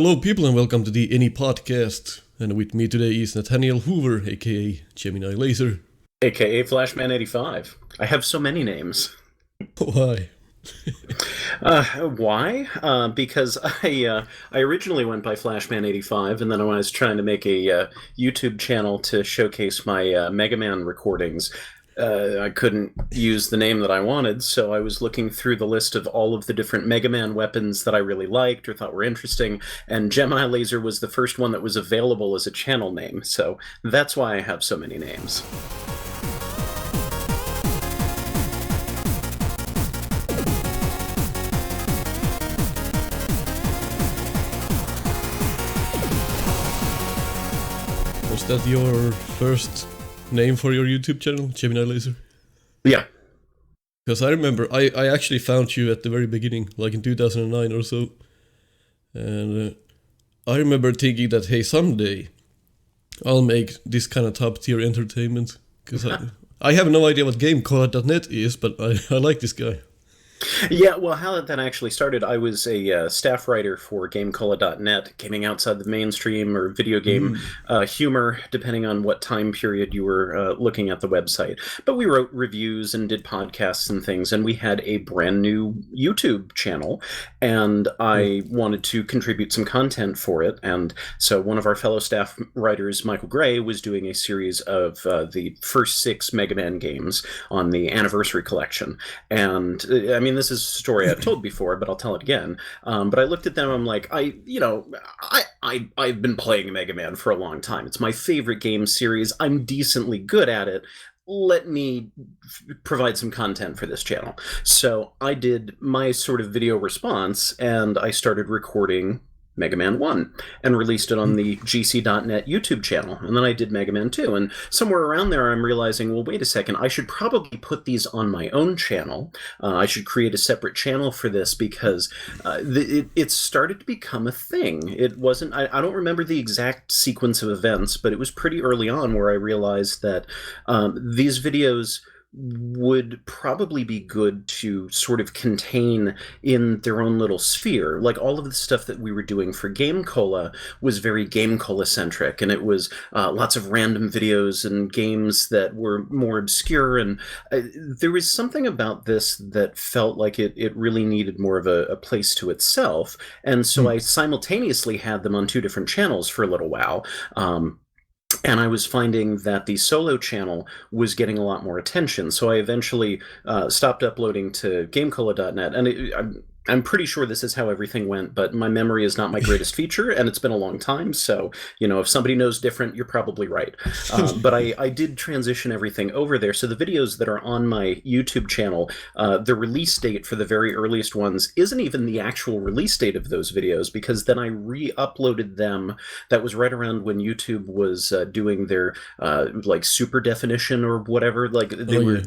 Hello people and welcome to the NEPodcast. And with me today is Nathaniel Hoover, aka GeminiLaser. AKA Flashman85. I have so many names. Why? Why? Because I originally went by Flashman85, and then when I was trying to make a YouTube channel to showcase my Mega Man recordings, I couldn't use the name that I wanted, so I was looking through the list of all of the different Mega Man weapons that I really liked or thought were interesting, and GeminiLaser was the first one that was available as a channel name, so that's why I have so many names. Was that your first name for your YouTube channel, GeminiLaser? Yeah. Because I remember I actually found you at the very beginning, like in 2009 or so. And I remember thinking that, hey, someday I'll make this kind of top tier entertainment. Because I have no idea what GameCola.net is, but I like this guy. Yeah, well, how that actually started, I was a staff writer for GameCola.net, gaming outside the mainstream or video game humor, depending on what time period you were looking at the website. But we wrote reviews and did podcasts and things, and we had a brand new YouTube channel, and I wanted to contribute some content for it. And so one of our fellow staff writers, Michael Gray, was doing a series of the first 6 Mega Man games on the Anniversary Collection. And I mean, this is a story I've told before, but I'll tell it again. But I looked at them, I'm like, I've been playing Mega Man for a long time. It's my favorite game series. I'm decently good at it. Let me provide some content for this channel. So I did my sort of video response, and I started recording Mega Man 1 and released it on the GC.net YouTube channel. And then I did Mega Man 2. And somewhere around there, I'm realizing, well, wait a second, I should probably put these on my own channel. I should create a separate channel for this because it started to become a thing. It wasn't, I don't remember the exact sequence of events, but it was pretty early on where I realized that these videos would probably be good to sort of contain in their own little sphere. Like all of the stuff that we were doing for Game Cola was very Game Cola centric, and it was lots of random videos and games that were more obscure, and there was something about this that felt like it really needed more of a place to itself, and so I simultaneously had them on 2 different channels for a little while. And I was finding that the solo channel was getting a lot more attention, so I eventually stopped uploading to GameCola.net, and I'm pretty sure this is how everything went, but my memory is not my greatest feature, and it's been a long time, so, if somebody knows different, you're probably right. But I did transition everything over there, so the videos that are on my YouTube channel, the release date for the very earliest ones isn't even the actual release date of those videos, because then I re-uploaded them. That was right around when YouTube was doing their, like, super definition or whatever, like, they were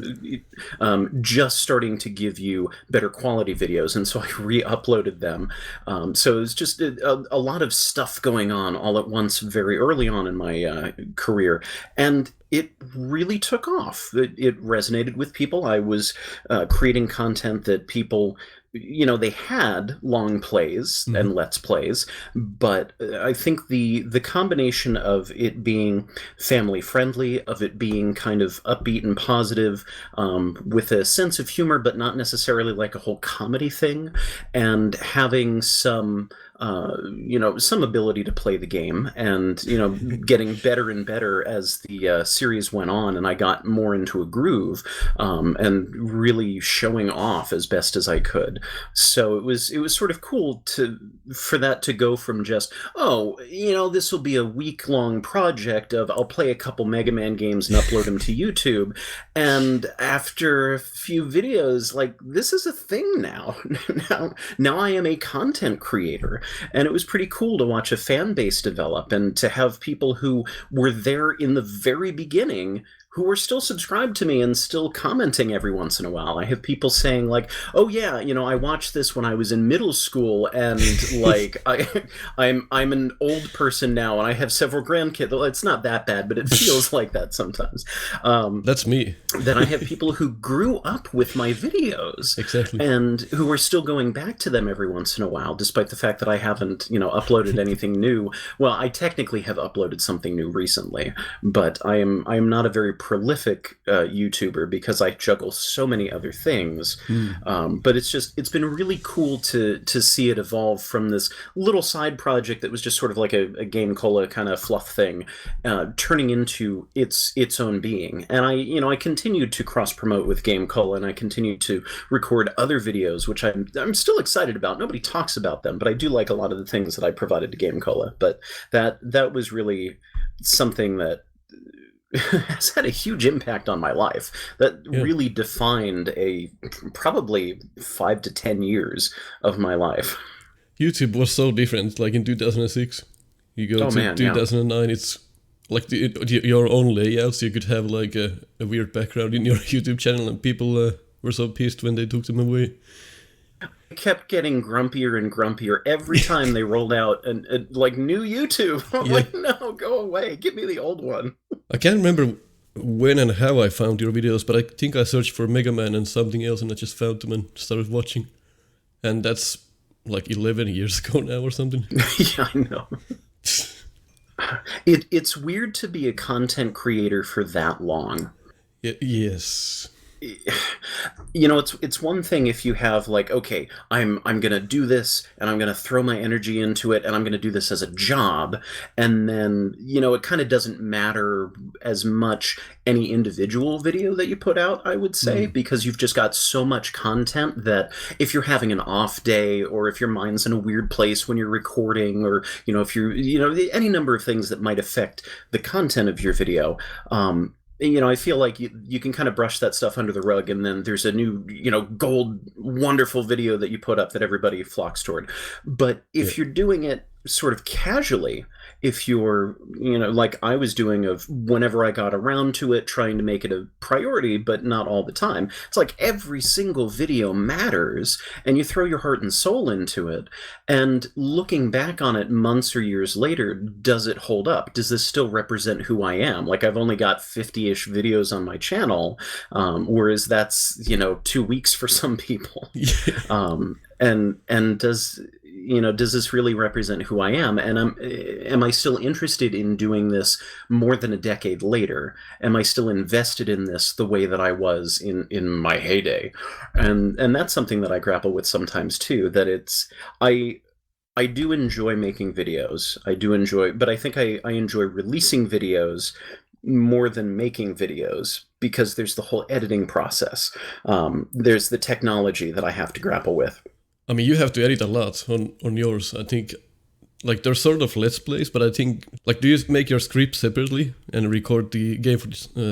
just starting to give you better quality videos, and so I re-uploaded them. So it was just a lot of stuff going on all at once very early on in my career, and it really took off. It resonated with people. I was creating content that people, they had long plays and let's plays, but I think the combination of it being family friendly, of it being kind of upbeat and positive, with a sense of humor, but not necessarily like a whole comedy thing, and having some some ability to play the game, and getting better and better as the series went on, and I got more into a groove, and really showing off as best as I could. So it was sort of cool for that to go from just, this will be a week-long project of I'll play a couple Mega Man games and upload them to YouTube, and after a few videos, like, this is a thing now. Now I am a content creator. And it was pretty cool to watch a fan base develop, and to have people who were there in the very beginning who are still subscribed to me and still commenting every once in a while. I have people saying like, "Oh yeah, I watched this when I was in middle school, and like I'm an old person now, and I have several grandkids." Well, it's not that bad, but it feels like that sometimes. That's me. Then I have people who grew up with my videos, Exactly. and who are still going back to them every once in a while, despite the fact that I haven't, uploaded anything new. Well, I technically have uploaded something new recently, but I am not a very prolific YouTuber because I juggle so many other things. But it's been really cool to see it evolve from this little side project that was just sort of like a Game Cola kind of fluff thing, turning into its own being. And I continued to cross promote with Game Cola, and I continued to record other videos, which I'm still excited about. Nobody talks about them, but I do like a lot of the things that I provided to Game Cola. But that was really something that has had a huge impact on my life. That really defined probably 5 to 10 years of my life. YouTube was so different. Like in 2006, you go to 2009. It's like your own layouts. You could have like a weird background in your YouTube channel, and people were so pissed when they took them away. I kept getting grumpier and grumpier every time they rolled out like new YouTube. I'm like, no, go away. Give me the old one. I can't remember when and how I found your videos, but I think I searched for Mega Man and something else, and I just found them and started watching. And that's like 11 years ago now or something. Yeah, I know. It's weird to be a content creator for that long. Yes. It's one thing if you have like, okay, I'm gonna do this, and I'm gonna throw my energy into it, and I'm gonna do this as a job, and then it kind of doesn't matter as much any individual video that you put out, I would say, because you've just got so much content that if you're having an off day, or if your mind's in a weird place when you're recording, or if you're any number of things that might affect the content of your video, I feel like you can kind of brush that stuff under the rug, and then there's a new, gold, wonderful video that you put up that everybody flocks toward. But if you're doing it sort of casually, if you're, like I was doing, of whenever I got around to it, trying to make it a priority, but not all the time. It's like every single video matters, and you throw your heart and soul into it. And looking back on it months or years later, does it hold up? Does this still represent who I am? Like, I've only got 50-ish videos on my channel, whereas that's, 2 weeks for some people. And does this really represent who I am? And am I still interested in doing this more than a decade later? Am I still invested in this the way that I was in my heyday? And that's something that I grapple with sometimes too, that I do enjoy making videos. But I think I enjoy releasing videos more than making videos, because there's the whole editing process. There's the technology that I have to grapple with. I mean, you have to edit a lot on yours. I think, like, there's sort of Let's Plays, but I think, like, do you make your script separately and record the game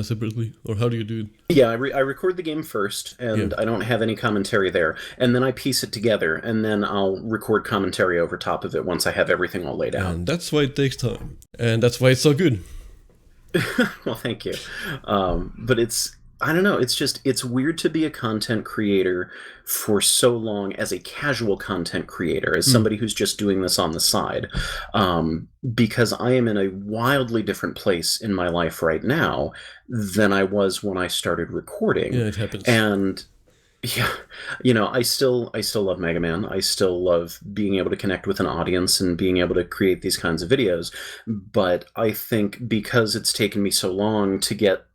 separately? Or how do you do it? Yeah, I record the game first, and I don't have any commentary there. And then I piece it together, and then I'll record commentary over top of it once I have everything all laid out. And that's why it takes time. And that's why it's so good. Well, thank you. But I don't know, it's weird to be a content creator for so long as a casual content creator, as somebody who's just doing this on the side, because I am in a wildly different place in my life right now than I was when I started recording. Yeah, it happens. And yeah, I still love Mega Man. I still love being able to connect with an audience and being able to create these kinds of videos. But I think because it's taken me so long to get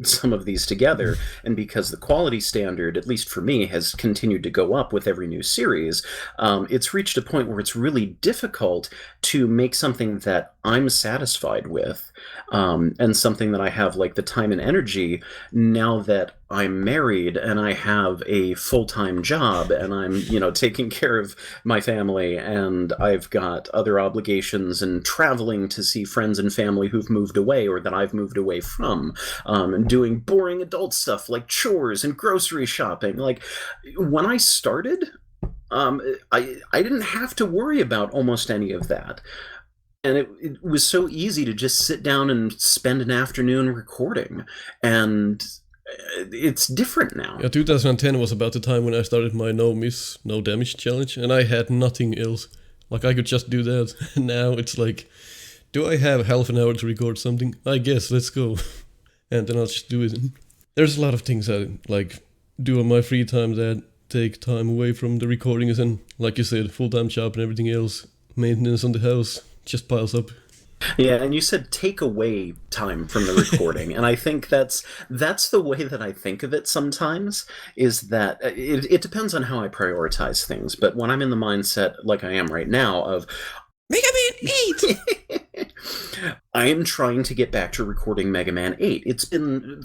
some of these together, and because the quality standard, at least for me, has continued to go up with every new series, it's reached a point where it's really difficult to make something that I'm satisfied with, and something that I have like the time and energy, now that I'm married and I have a full-time job, and I'm, taking care of my family, and I've got other obligations and traveling to see friends and family who've moved away or that I've moved away from, and doing boring adult stuff like chores and grocery shopping. Like, when I started, I didn't have to worry about almost any of that. And it was so easy to just sit down and spend an afternoon recording. And it's different now. Yeah, 2010 was about the time when I started my no miss, no damage challenge, and I had nothing else. Like, I could just do that. And now it's like, do I have half an hour to record something? I guess, let's go. And then I'll just do it. There's a lot of things I like do on my free time that take time away from the recordings, and like you said, full-time job and everything else, maintenance on the house just piles up. Yeah, and you said take away time from the recording, and I think that's the way that I think of it sometimes, is that it depends on how I prioritize things, but when I'm in the mindset like I am right now of Mega Man 8! I am trying to get back to recording Mega Man 8. It's been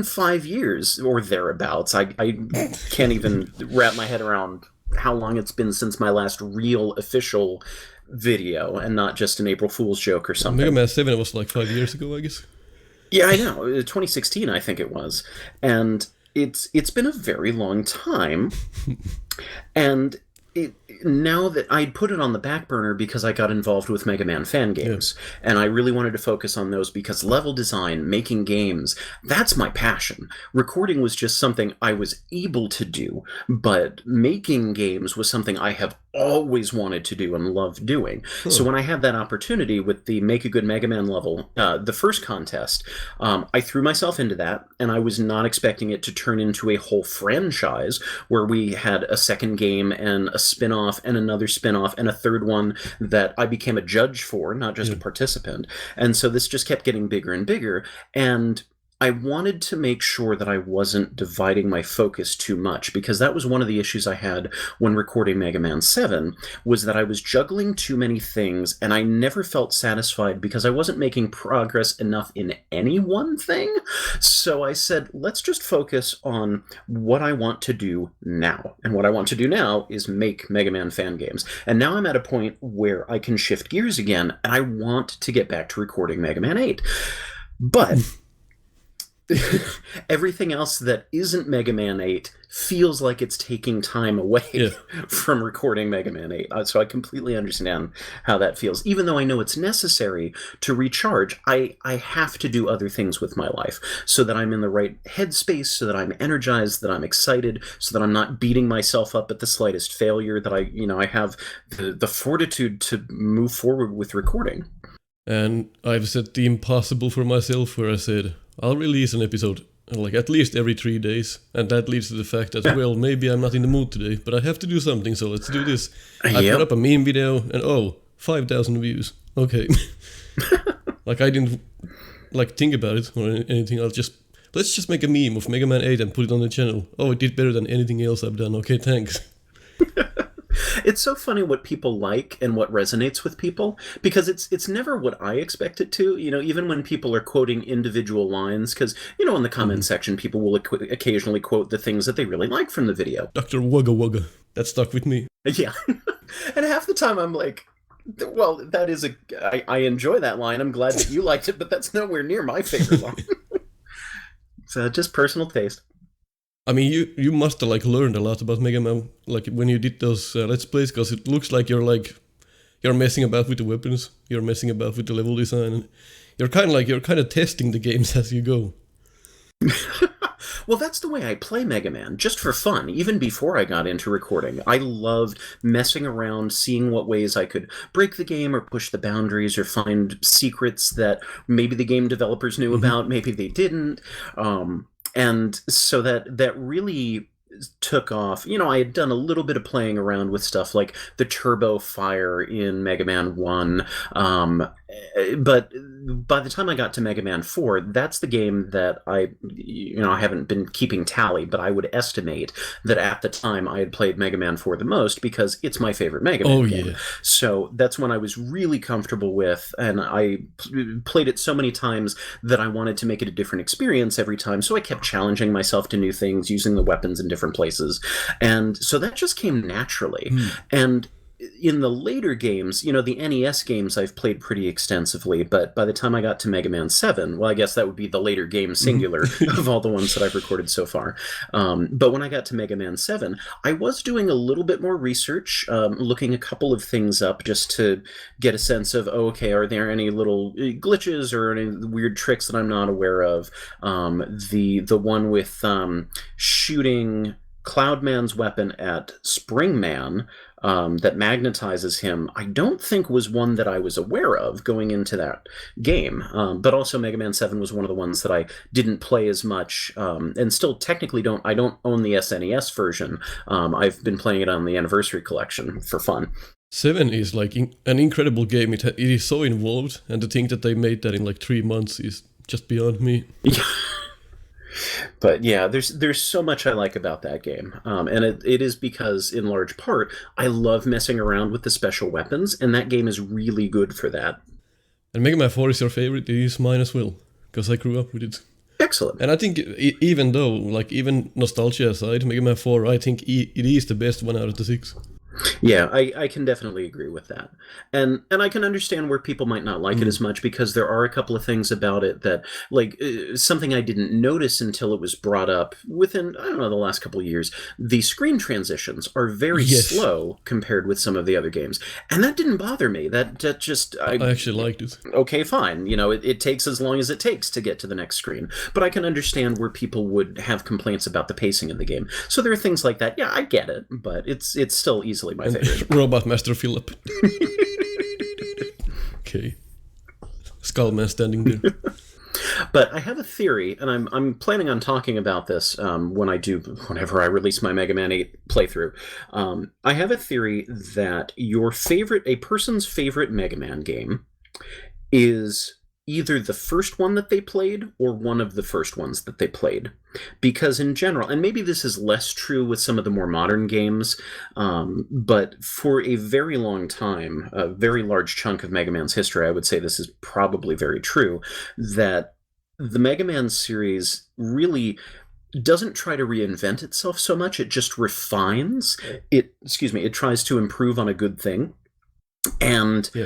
5 years or thereabouts. I can't even wrap my head around how long it's been since my last real official video, and not just an April Fool's joke or something. Mega Man 7 was like 5 years ago, I guess. Yeah, I know. 2016, I think it was. And it's been a very long time. And now that I'd put it on the back burner because I got involved with Mega Man fan games, and I really wanted to focus on those because level design, making games, that's my passion. Recording was just something I was able to do, but making games was something I have always wanted to do and loved doing. So when I had that opportunity with the Make a Good Mega Man level, the first contest, I threw myself into that, and I was not expecting it to turn into a whole franchise where we had a second game and a spin-off and another spin-off and a third one that I became a judge for, not just a participant. And so this just kept getting bigger and bigger, and I wanted to make sure that I wasn't dividing my focus too much, because that was one of the issues I had when recording Mega Man 7, was that I was juggling too many things, and I never felt satisfied because I wasn't making progress enough in any one thing. So I said, let's just focus on what I want to do now. And what I want to do now is make Mega Man fan games. And now I'm at a point where I can shift gears again, and I want to get back to recording Mega Man 8. But everything else that isn't Mega Man 8 feels like it's taking time away from recording Mega Man 8. So I completely understand how that feels. Even though I know it's necessary to recharge, I have to do other things with my life so that I'm in the right headspace, so that I'm energized, that I'm excited, so that I'm not beating myself up at the slightest failure, that I have the fortitude to move forward with recording. And I've set the impossible for myself, where I said, I'll release an episode like at least every 3 days, and that leads to the fact that, well, maybe I'm not in the mood today, but I have to do something, so let's do this. I put up a meme video, and 5,000 views. Okay. Like, I didn't think about it or anything. Let's just make a meme of Mega Man 8 and put it on the channel. Oh, it did better than anything else I've done. Okay, thanks. It's so funny what people like and what resonates with people, because it's never what I expect it to. Even when people are quoting individual lines, because, in the comment section, people will occasionally quote the things that they really like from the video. Dr. Wugga Wugga. That stuck with me. Yeah. And half the time I'm like, well, that is I enjoy that line. I'm glad that you liked it, but that's nowhere near my favorite line. It's just personal taste. I mean, you must have learned a lot about Mega Man, when you did those Let's Plays, because it looks like you're messing about with the weapons, you're messing about with the level design, and you're kind of testing the games as you go. Well, that's the way I play Mega Man, just for fun, even before I got into recording. I loved messing around, seeing what ways I could break the game or push the boundaries or find secrets that maybe the game developers knew about, maybe they didn't. And so that really took off. I had done a little bit of playing around with stuff like the turbo fire in Mega Man 1, but by the time I got to Mega Man 4, that's the game that I haven't been keeping tally, but I would estimate that at the time I had played Mega Man 4 the most, because it's my favorite Mega Man game. So that's when I was really comfortable with, and I played it so many times that I wanted to make it a different experience every time, so I kept challenging myself to new things, using the weapons in different places, and so that just came naturally. And in the later games, the NES games I've played pretty extensively, but by the time I got to Mega Man 7, well, I guess that would be the later game singular of all the ones that I've recorded so far. But when I got to Mega Man 7, I was doing a little bit more research, looking a couple of things up just to get a sense of, okay, are there any little glitches or any weird tricks that I'm not aware of? The one with shooting Cloudman's weapon at Springman that magnetizes him, I don't think was one that I was aware of going into that game. But also Mega Man 7 was one of the ones that I didn't play as much, and still technically I don't own the SNES version. I've been playing it on the Anniversary Collection for fun. 7 is like an incredible game. It is so involved, and to think that they made that in like 3 months is just beyond me. But yeah, there's so much I like about that game, and it is because, in large part, I love messing around with the special weapons, and that game is really good for that. And Mega Man 4 is your favorite? It is mine as well, because I grew up with it. Excellent. And I think even though, like, even nostalgia aside, Mega Man 4, I think it is the best one out of the 6. Yeah, I can definitely agree with that. And I can understand where people might not like it as much, because there are a couple of things about it that, like, something I didn't notice until it was brought up within, I don't know, the last couple of years. The screen transitions are very slow compared with some of the other games. And that didn't bother me. That just... I actually liked it. Okay, fine. It takes as long as it takes to get to the next screen. But I can understand where people would have complaints about the pacing of the game. So there are things like that. Yeah, I get it, but it's still easily my favorite. Robot Master Philip. Okay. Skullman standing there. But I have a theory, and I'm planning on talking about this whenever I release my Mega Man 8 playthrough. I have a theory that a person's favorite Mega Man game is either the first one that they played or one of the first ones that they played. Because in general, and maybe this is less true with some of the more modern games, but for a very long time, a very large chunk of Mega Man's history, I would say this is probably very true, that the Mega Man series really doesn't try to reinvent itself so much. It just refines. It tries to improve on a good thing. And... yeah.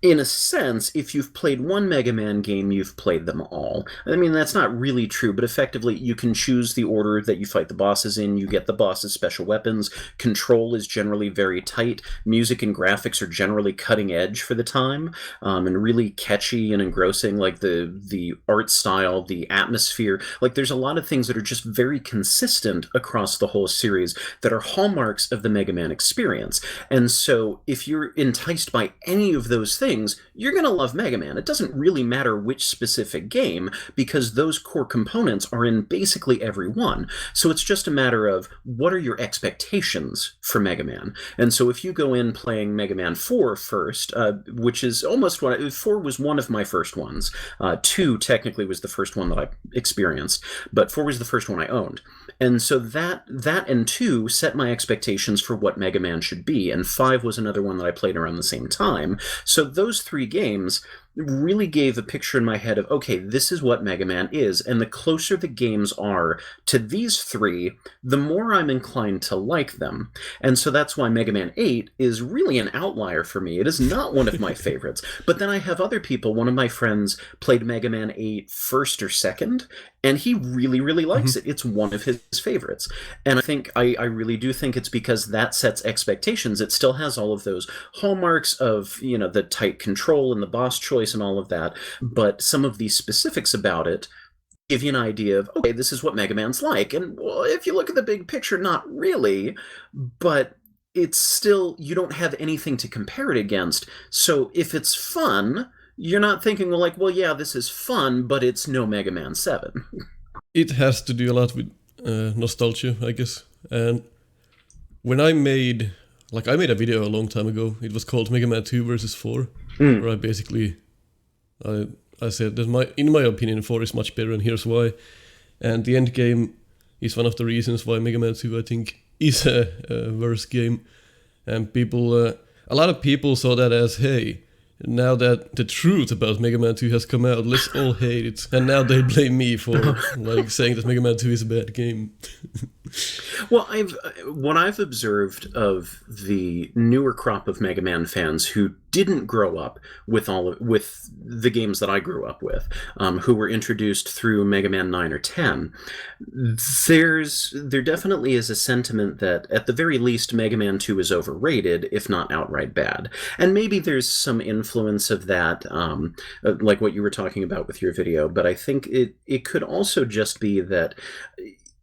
In a sense, if you've played one Mega Man game, you've played them all. I mean, that's not really true, but effectively, you can choose the order that you fight the bosses in. You get the boss's special weapons. Control is generally very tight. Music and graphics are generally cutting edge for the time, and really catchy and engrossing, like the art style, the atmosphere. Like, there's a lot of things that are just very consistent across the whole series that are hallmarks of the Mega Man experience. And so, if you're enticed by any of those things, you're going to love Mega Man. It doesn't really matter which specific game, because those core components are in basically every one. So it's just a matter of, what are your expectations for Mega Man? And so if you go in playing Mega Man 4 first, which is almost 4 was one of my first ones. 2 technically was the first one that I experienced, but 4 was the first one I owned. And so that and 2 set my expectations for what Mega Man should be, and 5 was another one that I played around the same time. So those 3 games really gave a picture in my head of, okay, this is what Mega Man is, and the closer the games are to these 3, the more I'm inclined to like them. And so that's why Mega Man 8 is really an outlier for me. It is not one of my favorites. But then I have other people, one of my friends played Mega Man 8 first or second, and he really, really likes it. It's one of his favorites. And I really do think it's because that sets expectations. It still has all of those hallmarks of, the tight control and the boss choice and all of that, but some of the specifics about it give you an idea of, okay, this is what Mega Man's like. And well, if you look at the big picture, not really, but it's still, you don't have anything to compare it against. So if it's fun, you're not thinking like, well, yeah, this is fun, but it's no Mega Man 7. It has to do a lot with nostalgia, I guess. And when I made a video a long time ago, it was called Mega Man 2 versus 4, where I basically... I said that in my opinion 4 is much better, and here's why. And the end game is one of the reasons why Mega Man 2 I think is a worse game. And a lot of people saw that as, hey, now that the truth about Mega Man 2 has come out, let's all hate it. And now they blame me for like saying that Mega Man 2 is a bad game. Well, what I've observed of the newer crop of Mega Man fans who didn't grow up with the games that I grew up with, who were introduced through Mega Man 9 or 10, there definitely is a sentiment that at the very least Mega Man 2 is overrated, if not outright bad. And maybe there's some influence of that, like what you were talking about with your video, but I think it could also just be that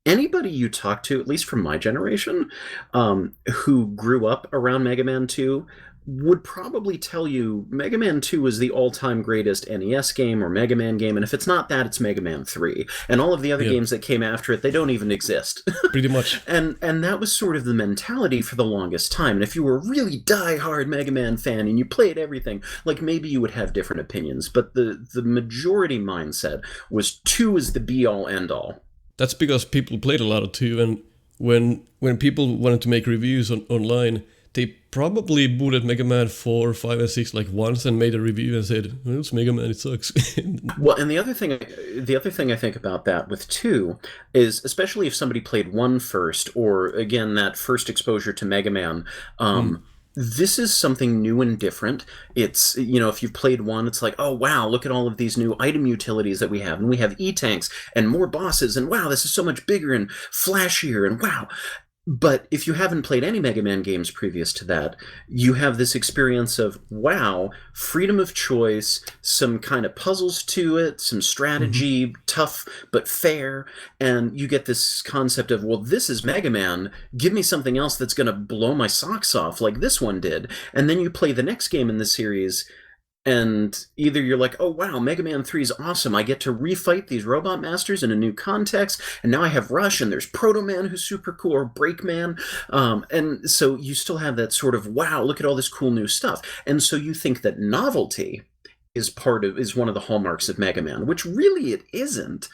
anybody you talk to, at least from my generation, who grew up around Mega Man 2, would probably tell you Mega Man 2 is the all-time greatest NES game or Mega Man game, and if it's not that, it's Mega Man 3. And all of the other games that came after it, they don't even exist. Pretty much. And that was sort of the mentality for the longest time. And if you were a really die-hard Mega Man fan and you played everything, like maybe you would have different opinions. But the majority mindset was 2 is the be-all, end-all. That's because people played a lot of 2, and when people wanted to make reviews online, they probably booted Mega Man 4, 5, and 6 like once and made a review and said, well, it's Mega Man, it sucks. Well, and the other thing I think about that with 2 is, especially if somebody played 1 first, or again, that first exposure to Mega Man, this is something new and different. It's, if you've played 1, it's like, oh, wow, look at all of these new item utilities that we have. And we have E-tanks and more bosses. And wow, this is so much bigger and flashier. And wow. But if you haven't played any Mega Man games previous to that, you have this experience of, wow, freedom of choice, some kind of puzzles to it, some strategy, tough but fair, and you get this concept of, well, this is Mega Man, give me something else that's going to blow my socks off like this one did. And then you play the next game in the series, and either you're like, oh, wow, Mega Man 3 is awesome. I get to refight these Robot Masters in a new context. And now I have Rush, and there's Proto Man, who's super cool, or Breakman. And so you still have that sort of, wow, look at all this cool new stuff. And so you think that novelty is one of the hallmarks of Mega Man, which really it isn't.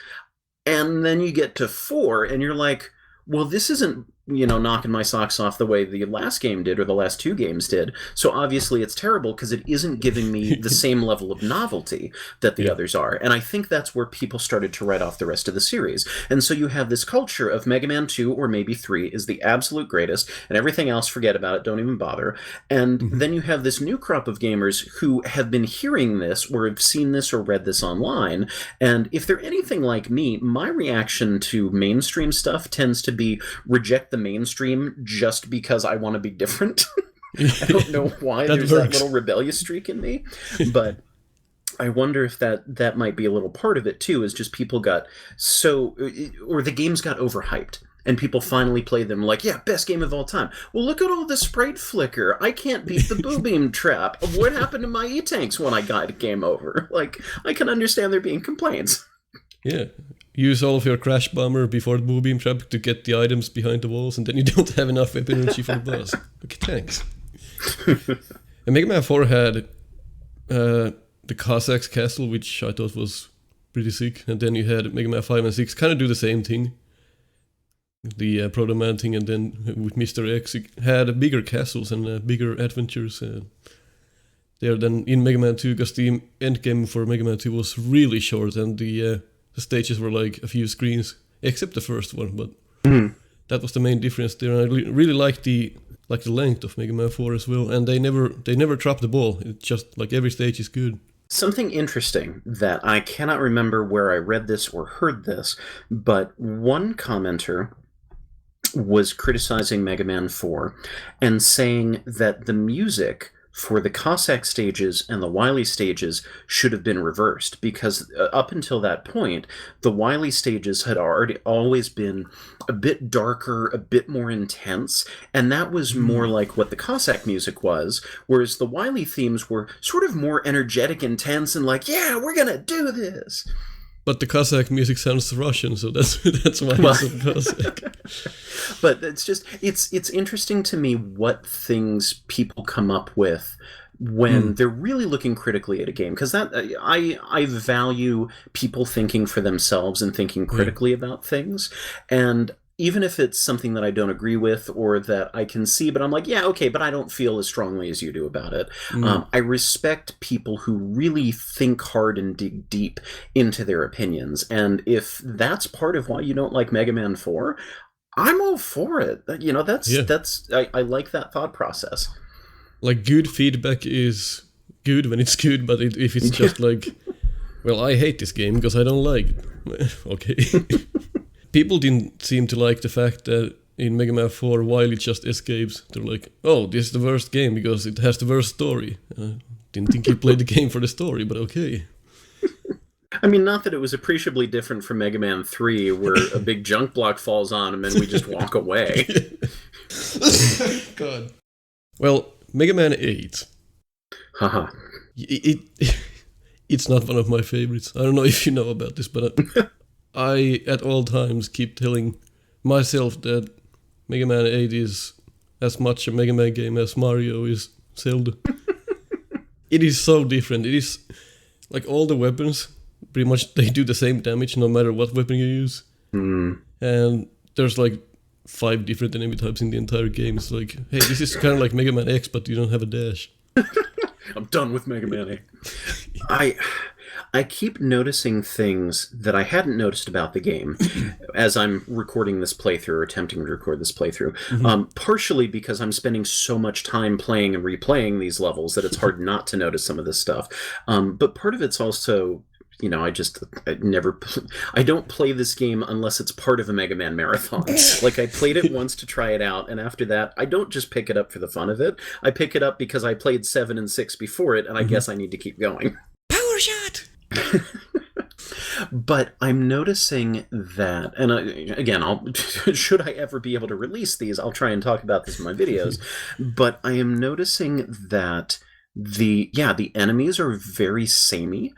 And then you get to 4, and you're like, well, this isn't, knocking my socks off the way the last game did or the last 2 games did. So obviously it's terrible because it isn't giving me the same level of novelty that the others are. And I think that's where people started to write off the rest of the series. And so you have this culture of Mega Man 2 or maybe 3 is the absolute greatest, and everything else, forget about it, don't even bother. And then you have this new crop of gamers who have been hearing this or have seen this or read this online. And if they're anything like me, my reaction to mainstream stuff tends to be reject the mainstream just because I want to be different. I don't know why there's that little rebellious streak in me, but I wonder if that might be a little part of it too, is just people got or the games got overhyped. And people finally played them like, yeah, best game of all time. Well, look at all the sprite flicker. I can't beat the boo beam trap. What happened to my E-tanks when I got game over? Like, I can understand there being complaints. Yeah. Use all of your crash bomber before the boo beam trap to get the items behind the walls, and then you don't have enough weapon energy for the boss. Okay, thanks. And Mega Man 4 had the Cossacks Castle, which I thought was pretty sick. And then you had Mega Man 5 and 6 kind of do the same thing. The Proto Man thing, and then with Mr. X, it had bigger castles and bigger adventures there than in Mega Man 2, because the end game for Mega Man 2 was really short, and the stages were like a few screens, except the first one, but that was the main difference there. And I really liked the length of Mega Man 4 as well, and they never dropped the ball. It's just like every stage is good. Something interesting that I cannot remember where I read this or heard this, but one commenter was criticizing Mega Man 4 and saying that the music for the Cossack stages and the Wily stages should have been reversed, because up until that point, the Wily stages had always been a bit darker, a bit more intense, and that was more like what the Cossack music was, whereas the Wily themes were sort of more energetic, intense, and like, yeah, we're gonna do this. But the Cossack music sounds Russian, so that's why it's so Cossack. But it's interesting to me what things people come up with when they're really looking critically at a game, because I value people thinking for themselves and thinking critically about things. And even if it's something that I don't agree with or that I can see, but I'm like, yeah, okay, but I don't feel as strongly as you do about it. I respect people who really think hard and dig deep into their opinions. And if that's part of why you don't like Mega Man 4, I'm all for it. You know, I like that thought process. Like, good feedback is good when it's good, but if it's just like, well, I hate this game because I don't like it. Okay. People didn't seem to like the fact that in Mega Man 4, Wily just escapes. They're like, oh, this is the worst game because it has the worst story. Didn't think you played the game for the story, but okay. I mean, not that it was appreciably different from Mega Man 3, where a big junk block falls on him and we just walk away. God. Well, Mega Man 8. Haha. It's not one of my favorites. I don't know if you know about this, but I at all times keep telling myself that Mega Man 8 is as much a Mega Man game as Mario is Zelda. It is so different. It is like all the weapons, pretty much they do the same damage no matter what weapon you use. And there's like 5 different enemy types in the entire game. It's like, hey, this is kind of like Mega Man X, but you don't have a dash. I'm done with Mega Man 8. I keep noticing things that I hadn't noticed about the game as I'm recording this playthrough or attempting to record this playthrough. Partially because I'm spending so much time playing and replaying these levels that it's hard not to notice some of this stuff. But part of it's also, you know, I don't play this game unless it's part of a Mega Man marathon. Like, I played it once to try it out, and after that, I don't just pick it up for the fun of it. I pick it up because I played 7 and 6 before it, and I guess I need to keep going. Power shot! But I'm noticing that, and again, should I ever be able to release these, I'll try and talk about this in my videos, but I am noticing that the enemies are very samey.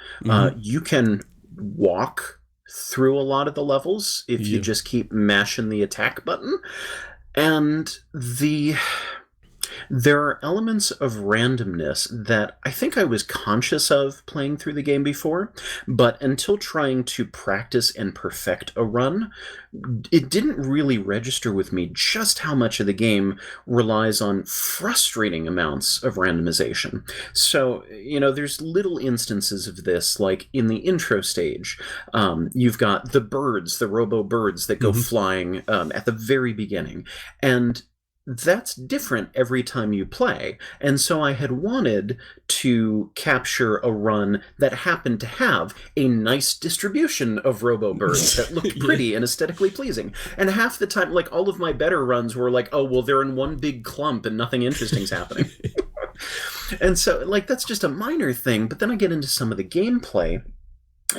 You can walk through a lot of the levels if you just keep mashing the attack button, and there are elements of randomness that I think I was conscious of playing through the game before, but until trying to practice and perfect a run, it didn't really register with me just how much of the game relies on frustrating amounts of randomization. So, you know, there's little instances of this, like in the intro stage, you've got the birds, the robo-birds that go flying at the very beginning, and that's different every time you play. And so I had wanted to capture a run that happened to have a nice distribution of robo-birds that looked pretty and aesthetically pleasing. And half the time, like, all of my better runs were like, oh, well, they're in one big clump and nothing interesting's happening. And so, like, that's just a minor thing. But then I get into some of the gameplay,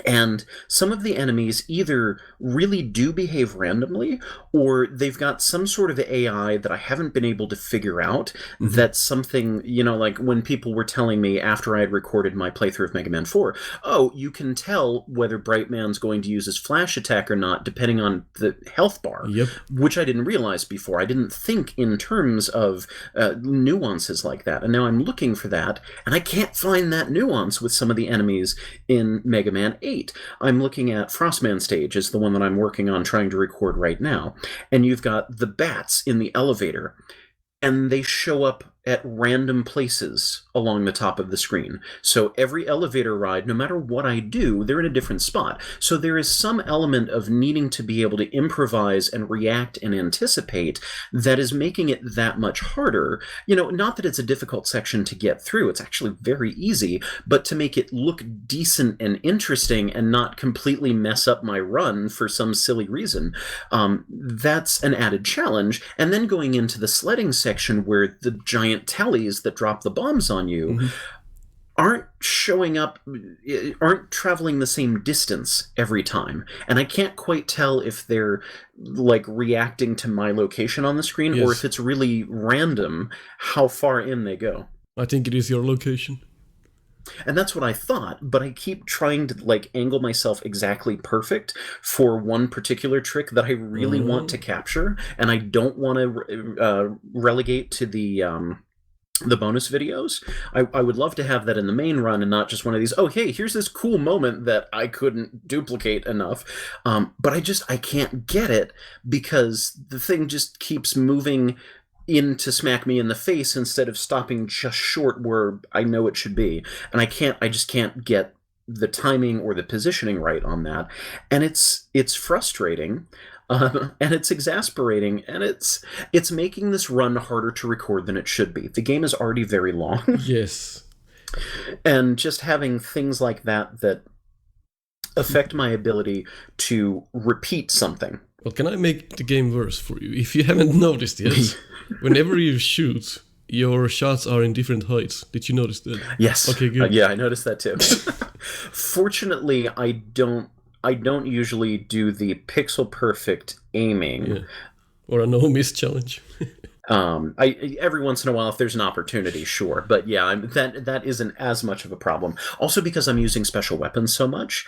and some of the enemies either really do behave randomly, or they've got some sort of AI that I haven't been able to figure out. That's something, you know, like when people were telling me after I had recorded my playthrough of Mega Man 4, oh, you can tell whether Brightman's going to use his flash attack or not depending on the health bar, which I didn't realize before. I didn't think in terms of nuances like that, and now I'm looking for that, and I can't find that nuance with some of the enemies in Mega Man 8. I'm looking at Frostman stage is the one that I'm working on trying to record right now, and you've got the bats in the elevator, and they show up at random places along the top of the screen. So every elevator ride, no matter what I do, they're in a different spot. So there is some element of needing to be able to improvise and react and anticipate that is making it that much harder. You know, not that it's a difficult section to get through, it's actually very easy, but to make it look decent and interesting and not completely mess up my run for some silly reason, that's an added challenge. And then going into the sledding section where the giant tellies that drop the bombs on you aren't showing up, aren't traveling the same distance every time. And I can't quite tell if they're like reacting to my location on the screen or if it's really random how far in they go. I think it is your location. And that's what I thought, but I keep trying to like angle myself exactly perfect for one particular trick that I really want to capture, and I don't want to relegate to the the bonus videos. I would love to have that in the main run and not just one of these, oh, hey, here's this cool moment that I couldn't duplicate enough. But I can't get it because the thing just keeps moving in to smack me in the face instead of stopping just short where I know it should be. And I just can't get the timing or the positioning right on that. And it's frustrating. And it's exasperating, and it's making this run harder to record than it should be. The game is already very long. Yes. And just having things like that affect my ability to repeat something. Well, can I make the game worse for you? If you haven't noticed yet, whenever you shoot, your shots are in different heights. Did you notice that? Yes. Okay, good. Yeah, I noticed that too. Fortunately, I don't usually do the pixel perfect aiming. Yeah. Or a no miss challenge. Every once in a while, if there's an opportunity, sure. But yeah, that isn't as much of a problem. Also because I'm using special weapons so much.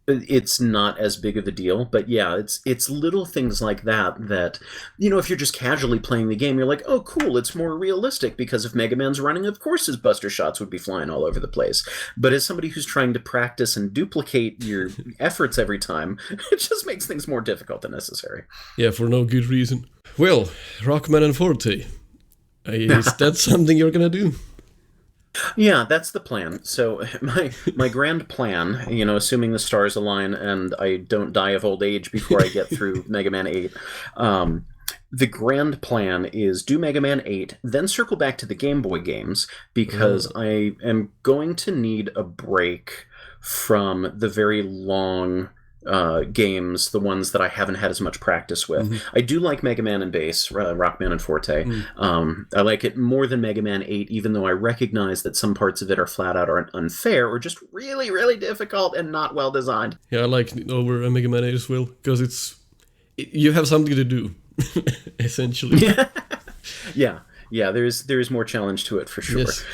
It's not as big of a deal, but yeah, it's little things like that, if you're just casually playing the game, you're like, oh, cool, it's more realistic because if Mega Man's running, of course his buster shots would be flying all over the place. But as somebody who's trying to practice and duplicate your efforts every time, it just makes things more difficult than necessary. Yeah, for no good reason. Well, Rockman Forte, is that something you're gonna do? Yeah, that's the plan. So my grand plan, assuming the stars align and I don't die of old age before I get through Mega Man 8, the grand plan is do Mega Man 8, then circle back to the Game Boy games, because I am going to need a break from the very long games, the ones that I haven't had as much practice with. I do like Mega Man and Bass, Rockman and Forte. I like it more than Mega Man 8, even though I recognize that some parts of it are flat out unfair or just really, really difficult and not well designed. Yeah, I like it over Mega Man 8 as well, because you have something to do, essentially. Yeah, there is more challenge to it for sure. Yes.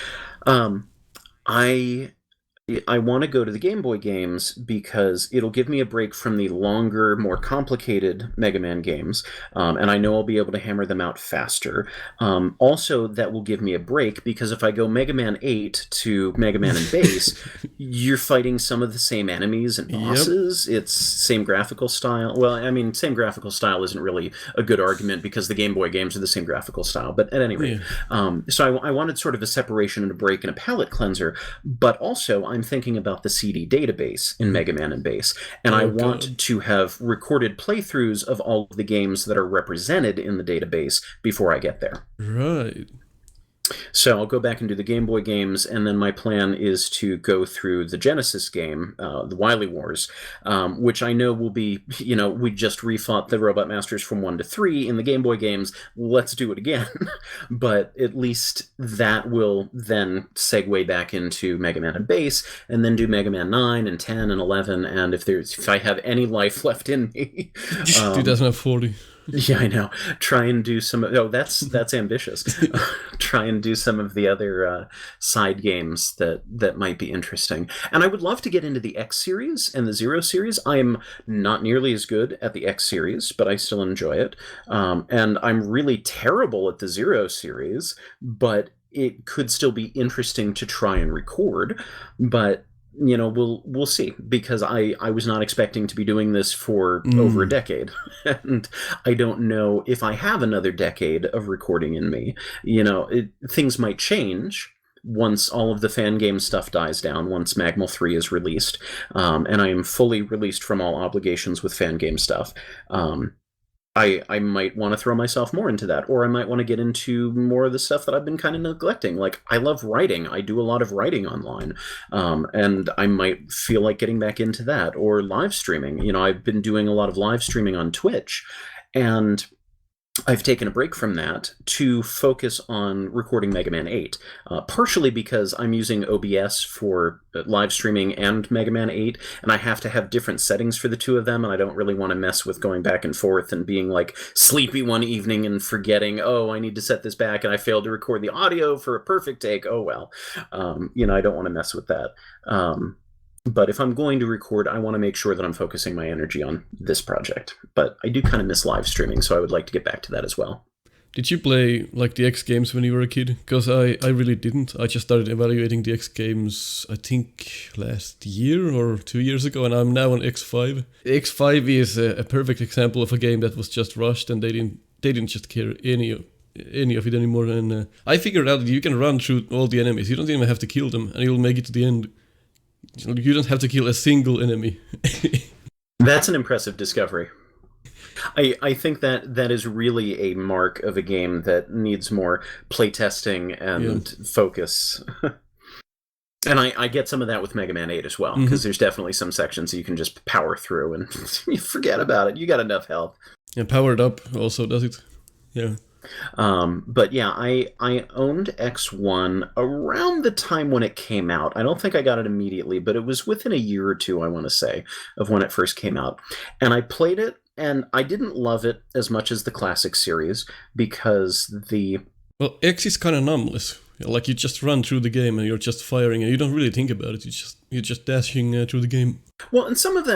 I want to go to the Game Boy games because it'll give me a break from the longer, more complicated Mega Man games, and I know I'll be able to hammer them out faster. Also, that will give me a break because if I go Mega Man 8 to Mega Man and Bass, you're fighting some of the same enemies and bosses. Yep. It's same graphical style. Well, I mean, same graphical style isn't really a good argument because the Game Boy games are the same graphical style, but at any rate. So I wanted sort of a separation and a break and a palate cleanser, but also I'm thinking about the CD database in Mega Man and Bass, and I want to have recorded playthroughs of all of the games that are represented in the database before I get there. Right. So I'll go back and do the Game Boy games, and then my plan is to go through the Genesis game, the Wily Wars, which I know will be, we just refought the Robot Masters from 1 to 3 in the Game Boy games. Let's do it again. But at least that will then segue back into Mega Man and Bass, and then do Mega Man 9 and 10 and 11, and if I have any life left in me... 2040. Yeah, I know. Try and do some... Oh, that's ambitious. Try and do some of the other side games that might be interesting. And I would love to get into the X series and the Zero series. I'm not nearly as good at the X series, but I still enjoy it. And I'm really terrible at the Zero series, but it could still be interesting to try and record. But... we'll see, because I was not expecting to be doing this for over a decade, and I don't know if I have another decade of recording in me. Things might change once all of the fan game stuff dies down, once Magmal 3 is released, and I am fully released from all obligations with fan game stuff. I might want to throw myself more into that, or I might want to get into more of the stuff that I've been kind of neglecting. Like, I love writing. I do a lot of writing online, and I might feel like getting back into that, or live streaming. I've been doing a lot of live streaming on Twitch, and I've taken a break from that to focus on recording Mega Man 8, partially because I'm using OBS for live streaming and Mega Man 8, and I have to have different settings for the two of them, and I don't really want to mess with going back and forth and being like sleepy one evening and forgetting, oh, I need to set this back, and I failed to record the audio for a perfect take. Oh, well. I don't want to mess with that. But if I'm going to record, I want to make sure that I'm focusing my energy on this project. But I do kind of miss live streaming, so I would like to get back to that as well. Did you play like the X games when you were a kid? Because I really didn't. I just started evaluating the X games, I think, last year or 2 years ago, and I'm now on X5. X5 is a perfect example of a game that was just rushed, and they didn't just care any of it anymore. And I figured out that you can run through all the enemies. You don't even have to kill them, and you'll make it to the end. You don't have to kill a single enemy. That's an impressive discovery. I think that is really a mark of a game that needs more playtesting and focus. And I get some of that with Mega Man 8 as well, because there's definitely some sections that you can just power through and you forget about it. You got enough health. And Powered Up also does it. Yeah. But yeah, I owned X1 around the time when it came out. I don't think I got it immediately, but it was within a year or two, I want to say, of when it first came out. And I played it, and I didn't love it as much as the classic series, because Well, X is kind of numbless. Like, you just run through the game and you're just firing, and you don't really think about it. You're just dashing through the game. Well, and some of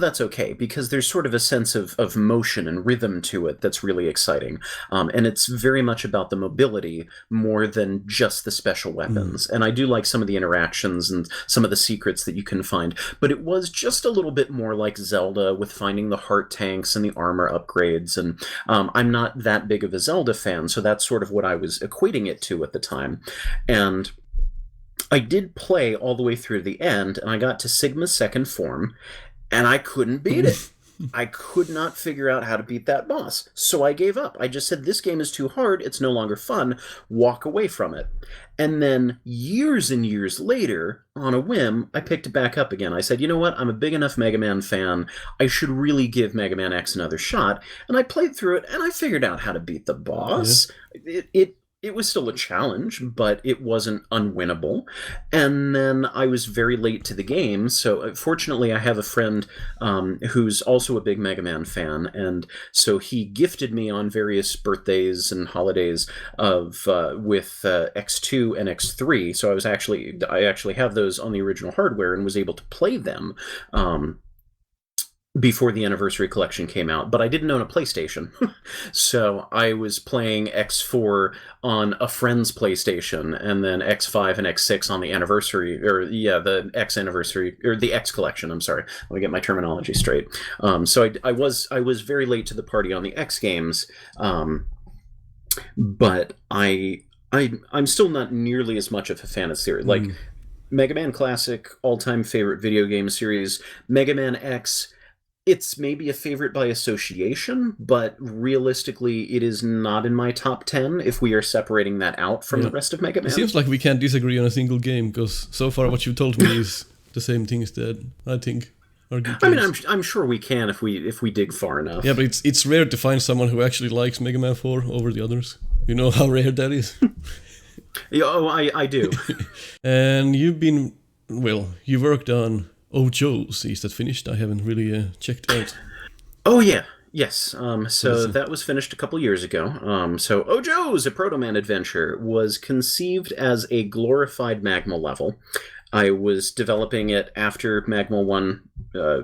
that's okay, because there's sort of a sense of motion and rhythm to it that's really exciting. And it's very much about the mobility more than just the special weapons. And I do like some of the interactions and some of the secrets that you can find. But it was just a little bit more like Zelda, with finding the heart tanks and the armor upgrades. And I'm not that big of a Zelda fan, so that's sort of what I was equating it to at the time. And I did play all the way through the end, and I got to Sigma's second form, and I couldn't beat it. I could not figure out how to beat that boss, so I gave up. I just said, this game is too hard, it's no longer fun, walk away from it. And then years and years later, on a whim, I picked it back up again. I said, you know what, I'm a big enough Mega Man fan, I should really give Mega Man X another shot. And I played through it, and I figured out how to beat the boss. It was still a challenge, but it wasn't unwinnable. And then I was very late to the game, so fortunately I have a friend who's also a big Mega Man fan, and so he gifted me on various birthdays and holidays with X2 and X3. So I actually have those on the original hardware and was able to play them before the Anniversary Collection came out, but I didn't own a PlayStation. So I was playing X4 on a friend's PlayStation, and then X5 and X6 on the the X Anniversary, or the X Collection, I'm sorry. Let me get my terminology straight. So I was very late to the party on the X games, but I'm still not nearly as much of a fan of the series. Like, Mega Man Classic, all-time favorite video game series. Mega Man X, it's maybe a favorite by association, but realistically, it is not in my top 10 if we are separating that out from the rest of Mega Man. It seems like we can't disagree on a single game, because so far what you told me is the same things that I think are good games. I mean, I'm sure we can if we dig far enough. Yeah, but it's rare to find someone who actually likes Mega Man 4 over the others. You know how rare that is? I do. And you worked on Joe's. Is that finished? I haven't really checked out. Oh, yeah. Yes. So that was finished a couple years ago. So Joe's, a Proto Man adventure, was conceived as a glorified Magma level. I was developing it after Magma 1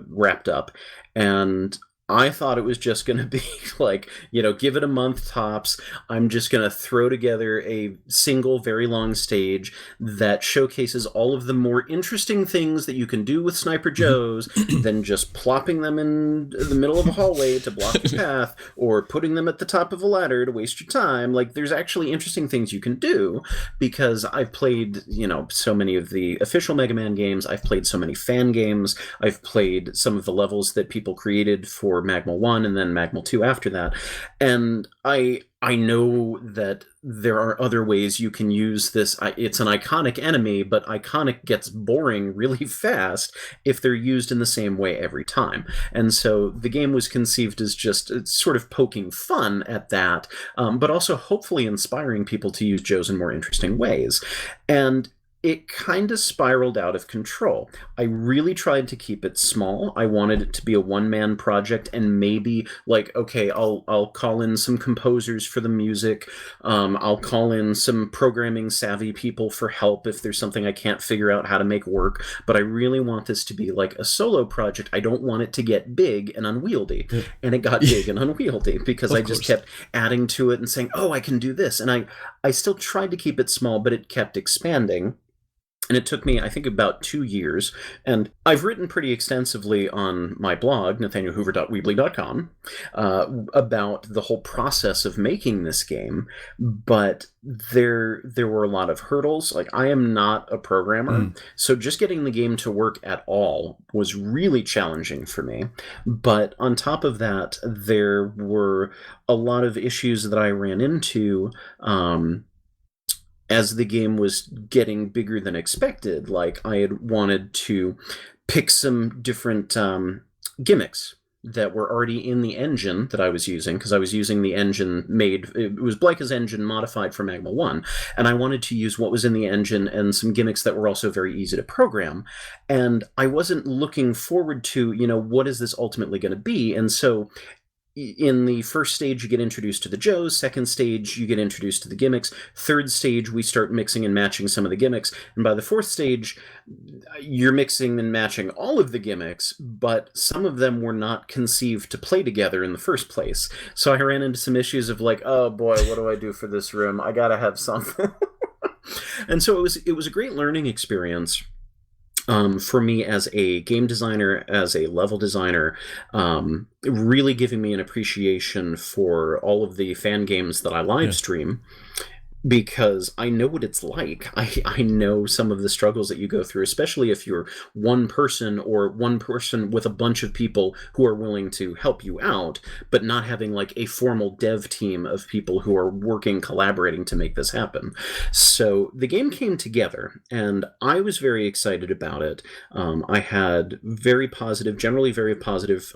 wrapped up, and I thought it was just going to be like, give it a month tops. I'm just going to throw together a single, very long stage that showcases all of the more interesting things that you can do with Sniper Joes than just plopping them in the middle of a hallway to block your path, or putting them at the top of a ladder to waste your time. Like, there's actually interesting things you can do, because I've played, so many of the official Mega Man games. I've played so many fan games. I've played some of the levels that people created for Magma 1 and then Magma 2 after that. And I know that there are other ways you can use this. It's an iconic enemy, but iconic gets boring really fast if they're used in the same way every time. And so the game was conceived as just sort of poking fun at that, but also hopefully inspiring people to use Joes in more interesting ways. And it kind of spiraled out of control. I really tried to keep it small. I wanted it to be a one-man project, and maybe like, okay, I'll call in some composers for the music. I'll call in some programming savvy people for help if there's something I can't figure out how to make work. But I really want this to be like a solo project. I don't want it to get big and unwieldy. And it got big and unwieldy because I just kept adding to it and saying, oh, I can do this. And I still tried to keep it small, but it kept expanding. And it took me, I think, about 2 years. And I've written pretty extensively on my blog, nathanielhoover.weebly.com, about the whole process of making this game. But there were a lot of hurdles. Like, I am not a programmer. So just getting the game to work at all was really challenging for me. But on top of that, there were a lot of issues that I ran into as the game was getting bigger than expected. Like, I had wanted to pick some different gimmicks that were already in the engine that I was using, because I was using the engine it was Blaica's engine modified for Magma 1, and I wanted to use what was in the engine and some gimmicks that were also very easy to program. And I wasn't looking forward to, what is this ultimately going to be? And so in the first stage, you get introduced to the Joes. Second stage, you get introduced to the gimmicks. Third stage, we start mixing and matching some of the gimmicks. And by the fourth stage, you're mixing and matching all of the gimmicks, but some of them were not conceived to play together in the first place. So I ran into some issues of like, oh boy, what do I do for this room? I gotta have something. And so it was a great learning experience. For me as a game designer, as a level designer, really giving me an appreciation for all of the fan games that I live stream. Because I know what it's like. I know some of the struggles that you go through, especially if you're one person or one person with a bunch of people who are willing to help you out, but not having like a formal dev team of people who are working, collaborating to make this happen. So the game came together, and I was very excited about it. I had generally very positive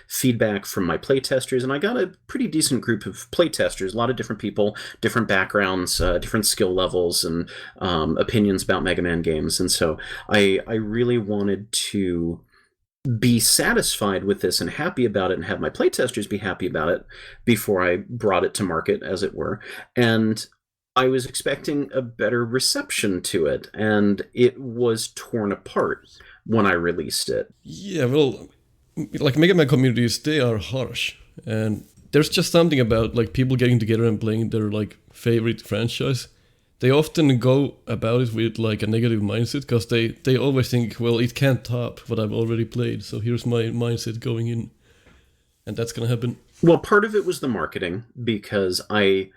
feedback from my playtesters, and I got a pretty decent group of playtesters, a lot of different people, different backgrounds, different skill levels, and opinions about Mega Man games. And so I really wanted to be satisfied with this and happy about it, and have my playtesters be happy about it before I brought it to market, as it were. And I was expecting a better reception to it, and it was torn apart when I released it. Yeah, well, like Mega Man communities, they are harsh, and there's just something about like people getting together and playing their like favorite franchise. They often go about it with like a negative mindset, because they always think, well, it can't top what I've already played, so here's my mindset going in, and that's gonna happen. Well, part of it was the marketing, because I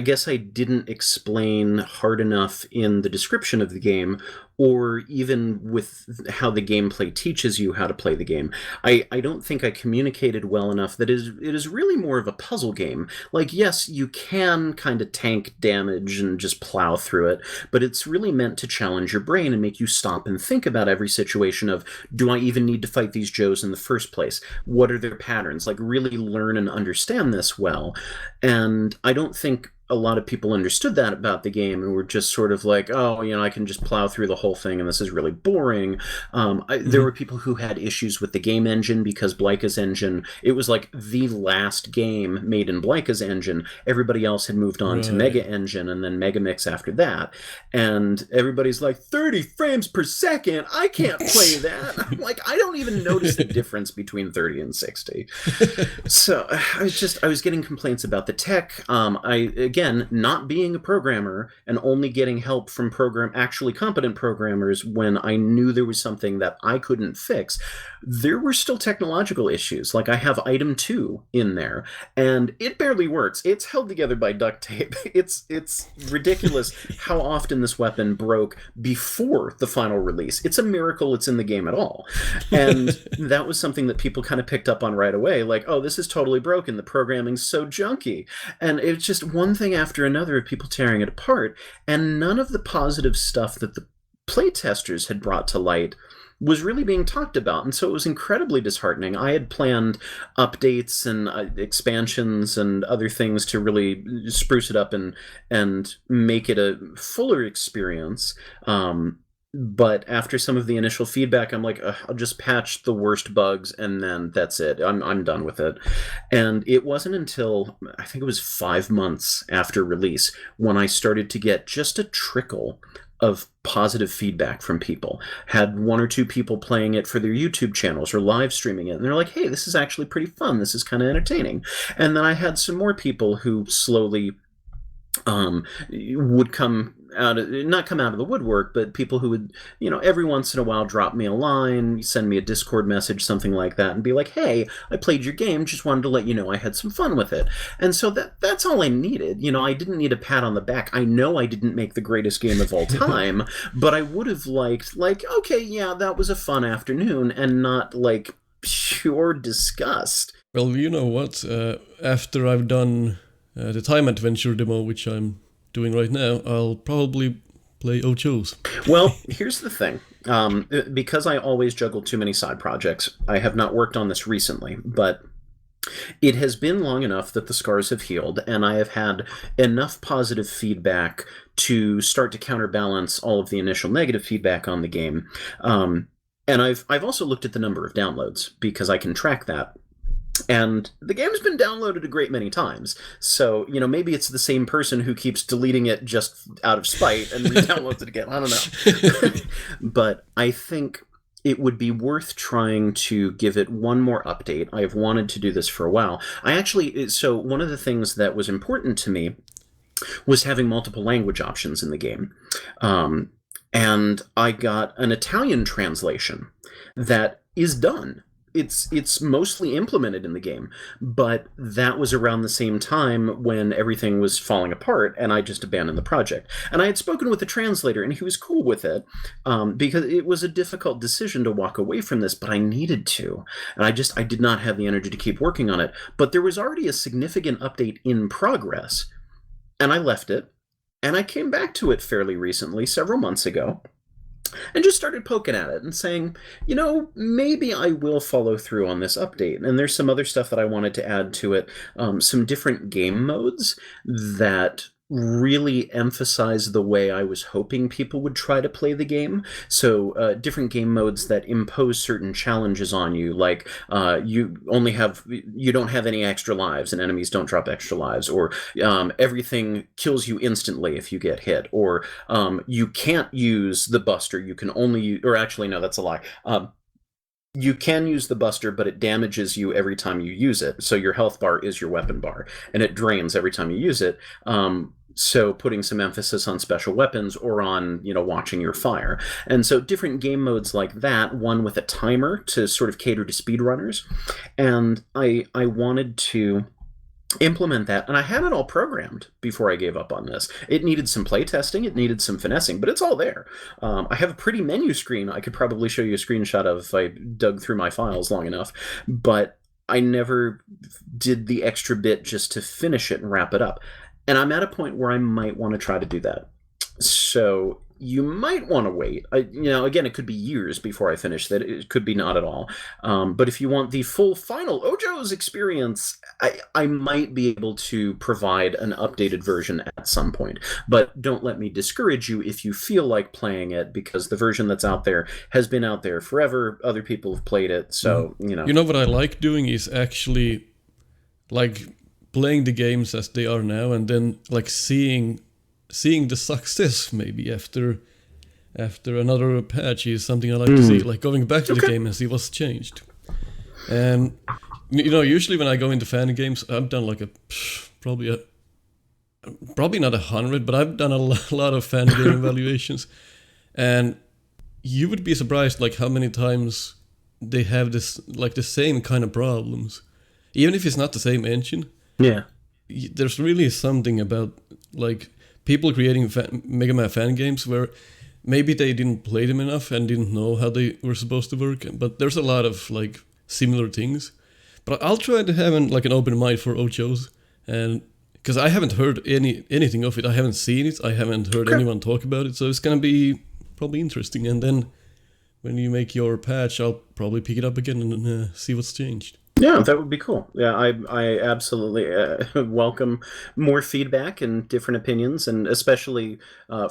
guess I didn't explain hard enough in the description of the game, or even with how the gameplay teaches you how to play the game. I don't think I communicated well enough that it is really more of a puzzle game. Like, yes, you can kind of tank damage and just plow through it, but it's really meant to challenge your brain and make you stop and think about every situation of, do I even need to fight these Joes in the first place? What are their patterns? Like, really learn and understand this well. And I don't think a lot of people understood that about the game, and were just sort of like, oh, I can just plow through the whole thing and this is really boring. There were people who had issues with the game engine, because Blaica's engine, it was like the last game made in Blaica's engine. Everybody else had moved on to Mega Engine and then Mega Mix after that. And everybody's like, 30 frames per second? I can't play that. I'm like, I don't even notice the difference between 30 and 60. So I was getting complaints about the tech. Again, not being a programmer and only getting help from actually competent programmers when I knew there was something that I couldn't fix, there were still technological issues. Like, I have item 2 in there, and it barely works. It's held together by duct tape. It's ridiculous how often this weapon broke before the final release. It's a miracle it's in the game at all. And that was something that people kind of picked up on right away. Like, oh, this is totally broken. The programming's so junky. And it's just one thing after another of people tearing it apart, and none of the positive stuff that the playtesters had brought to light was really being talked about. And so it was incredibly disheartening. I had planned updates and expansions and other things to really spruce it up and make it a fuller experience. But after some of the initial feedback, I'm like, I'll just patch the worst bugs and then that's it. I'm done with it. And it wasn't until I think it was 5 months after release when I started to get just a trickle of positive feedback from people. Had 1 or 2 people playing it for their YouTube channels or live streaming it, and they're like, hey, this is actually pretty fun. This is kind of entertaining. And then I had some more people who slowly would not come out of the woodwork, but people who would, every once in a while drop me a line, send me a Discord message, something like that, and be like, hey, I played your game, just wanted to let you know I had some fun with it. And so that's all I needed. I didn't need a pat on the back. I know I didn't make the greatest game of all time, but I would have liked, okay, yeah, that was a fun afternoon, and not pure disgust. Well, you know what? After I've done the time adventure demo, which I'm doing right now, I'll probably play Ochos. Well, here's the thing. Because I always juggle too many side projects, I have not worked on this recently, but it has been long enough that the scars have healed, and I have had enough positive feedback to start to counterbalance all of the initial negative feedback on the game. And I've also looked at the number of downloads, because I can track that. And the game's been downloaded a great many times. So, maybe it's the same person who keeps deleting it just out of spite and re-downloads it again. I don't know. But I think it would be worth trying to give it one more update. I have wanted to do this for a while. So one of the things that was important to me was having multiple language options in the game. And I got an Italian translation that is done. It's mostly implemented in the game, but that was around the same time when everything was falling apart, and I just abandoned the project. And I had spoken with the translator, and he was cool with it, because it was a difficult decision to walk away from this, but I needed to. And I did not have the energy to keep working on it. But there was already a significant update in progress, and I left it, and I came back to it fairly recently, several months ago, and just started poking at it and saying, maybe I will follow through on this update. And there's some other stuff that I wanted to add to it, some different game modes that really emphasize the way I was hoping people would try to play the game. So different game modes that impose certain challenges on you, like you don't have any extra lives and enemies don't drop extra lives, or everything kills you instantly if you get hit, or you can't use the buster, you can only use, or actually no, that's a lie. You can use the buster, but it damages you every time you use it. So your health bar is your weapon bar, and it drains every time you use it. So putting some emphasis on special weapons or on, watching your fire. And so different game modes like that, one with a timer to sort of cater to speedrunners. And I wanted to implement that, and I had it all programmed before I gave up on this. It needed some playtesting, it needed some finessing, but it's all there. I have a pretty menu screen I could probably show you a screenshot of if I dug through my files long enough, but I never did the extra bit just to finish it and wrap it up. And I'm at a point where I might want to try to do that. So you might want to wait. Again, it could be years before I finish that. It could be not at all. But if you want the full final Ojo's experience, I might be able to provide an updated version at some point. But don't let me discourage you if you feel like playing it, because the version that's out there has been out there forever. Other people have played it, so, You know what I like doing is actually, playing the games as they are now, and then seeing the success maybe after another patch is something I like to see, going back to the game and see what's changed. And usually when I go into fan games, I've done probably not 100, but I've done a lot of fan game evaluations, and you would be surprised how many times they have this the same kind of problems, even if it's not the same engine. Yeah, there's really something about people creating Mega Man fan games where maybe they didn't play them enough and didn't know how they were supposed to work. But there's a lot of similar things. But I'll try to have an open mind for Ochos, and because I haven't heard anything of it, I haven't seen it, I haven't heard anyone talk about it, so it's gonna be probably interesting. And then when you make your patch, I'll probably pick it up again and see what's changed. Yeah, that would be cool. Yeah, I absolutely welcome more feedback and different opinions, and especially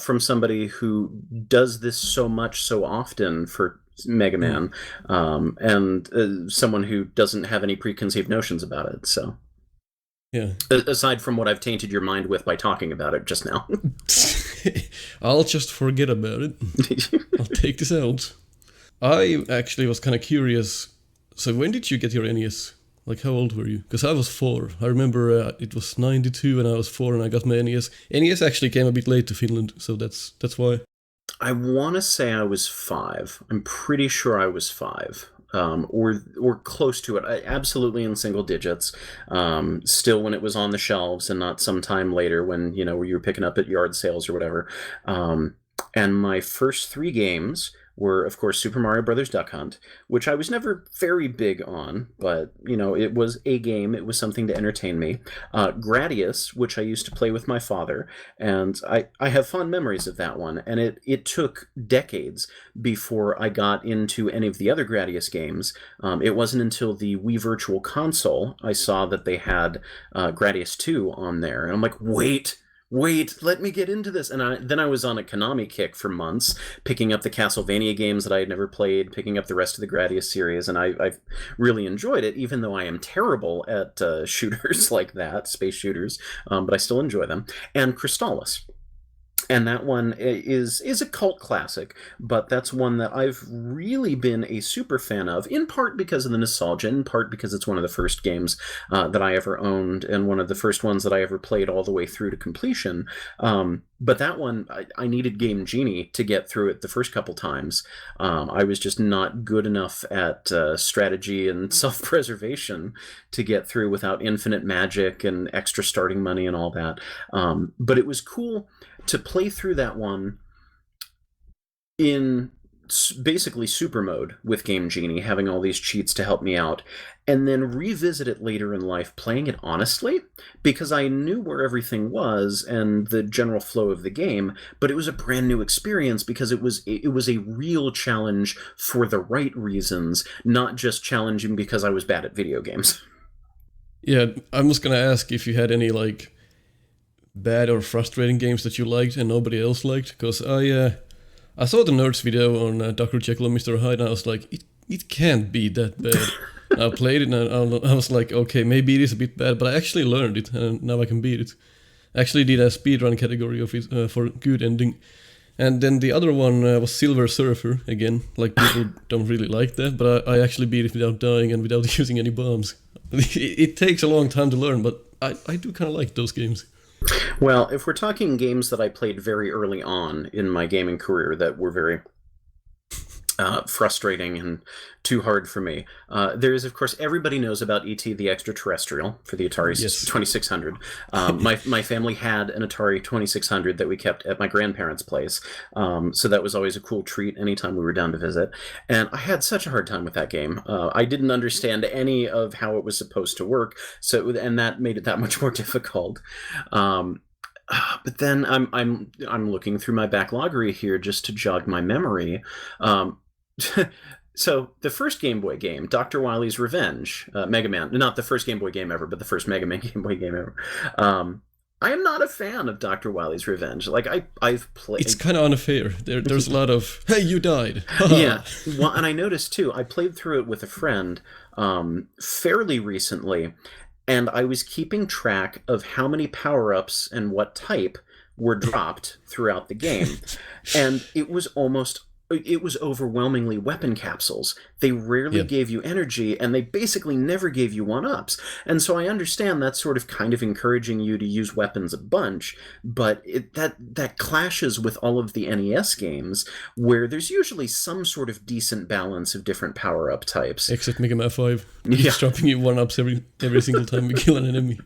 from somebody who does this so much so often for Mega Man, and someone who doesn't have any preconceived notions about it. So, yeah. Aside from what I've tainted your mind with by talking about it just now. I'll just forget about it. I'll take this out. I actually was kind of curious. So when did you get your NES? Like, how old were you? Because I was 4. I remember it was 92 and I was 4 and I got my NES. NES actually came a bit late to Finland, so that's why. I want to say I was 5. I'm pretty sure I was 5. Or close to it. Absolutely in single digits. Still when it was on the shelves and not sometime later when, you were picking up at yard sales or whatever. And my first 3 games were, of course, Super Mario Brothers Duck Hunt, which I was never very big on, but, it was a game. It was something to entertain me. Gradius, which I used to play with my father, and I have fond memories of that one, and it took decades before I got into any of the other Gradius games. It wasn't until the Wii Virtual Console I saw that they had Gradius 2 on there, and I'm like, wait, let me get into this. And then I was on a Konami kick for months, picking up the Castlevania games that I had never played, picking up the rest of the Gradius series, and I've really enjoyed it, even though I am terrible at shooters like that, space shooters, but I still enjoy them. And Crystallis. And that one is a cult classic, but that's one that I've really been a super fan of, in part because of the nostalgia, in part because it's one of the first games that I ever owned, and one of the first ones that I ever played all the way through to completion. But that one, I needed Game Genie to get through it the first couple times. I was just not good enough at strategy and self-preservation to get through without infinite magic and extra starting money and all that. But it was cool to play through that one in basically super mode with Game Genie, having all these cheats to help me out, and then revisit it later in life playing it honestly, because I knew where everything was and the general flow of the game, but it was a brand new experience because it was a real challenge for the right reasons, not just challenging because I was bad at video games. Yeah, I was gonna ask if you had any, like, bad or frustrating games that you liked and nobody else liked, because I saw the Nerds video on Dr. Jekyll and Mr. Hyde, and I was like, it can't be that bad. I played it and I was like, okay, maybe it is a bit bad, but I actually learned it and now I can beat it. I actually did a speedrun category of it for good ending. And then the other one was Silver Surfer, again, like people don't really like that, but I actually beat it without dying and without using any bombs. It takes a long time to learn, but I do kind of like those games. Well, if we're talking games that I played very early on in my gaming career that were very frustrating and too hard for me, there is, of course, everybody knows about E.T. the Extraterrestrial for the Atari 2600. My family had an Atari 2600 that we kept at my grandparents' place, so that was always a cool treat anytime we were down to visit. And I had such a hard time with that game. I didn't understand any of how it was supposed to work, and that made it that much more difficult. But then I'm looking through my backloggery here just to jog my memory. So the first Game Boy game, Dr. Wily's Revenge, Mega Man, not the first Game Boy game ever, but the first Mega Man Game Boy game ever. I am not a fan of Dr. Wily's Revenge. Like, I've played... It's kind of unfair. There's a lot of, hey, you died. Yeah. Well, and I noticed, too, I played through it with a friend fairly recently, and I was keeping track of how many power-ups and what type were dropped throughout the game. And it was overwhelmingly weapon capsules. They rarely gave you energy, and they basically never gave you one-ups. And so I understand that's sort of kind of encouraging you to use weapons a bunch, but that clashes with all of the NES games, where there's usually some sort of decent balance of different power-up types. Except Mega Man 5. He's dropping you one-ups every single time you kill an enemy.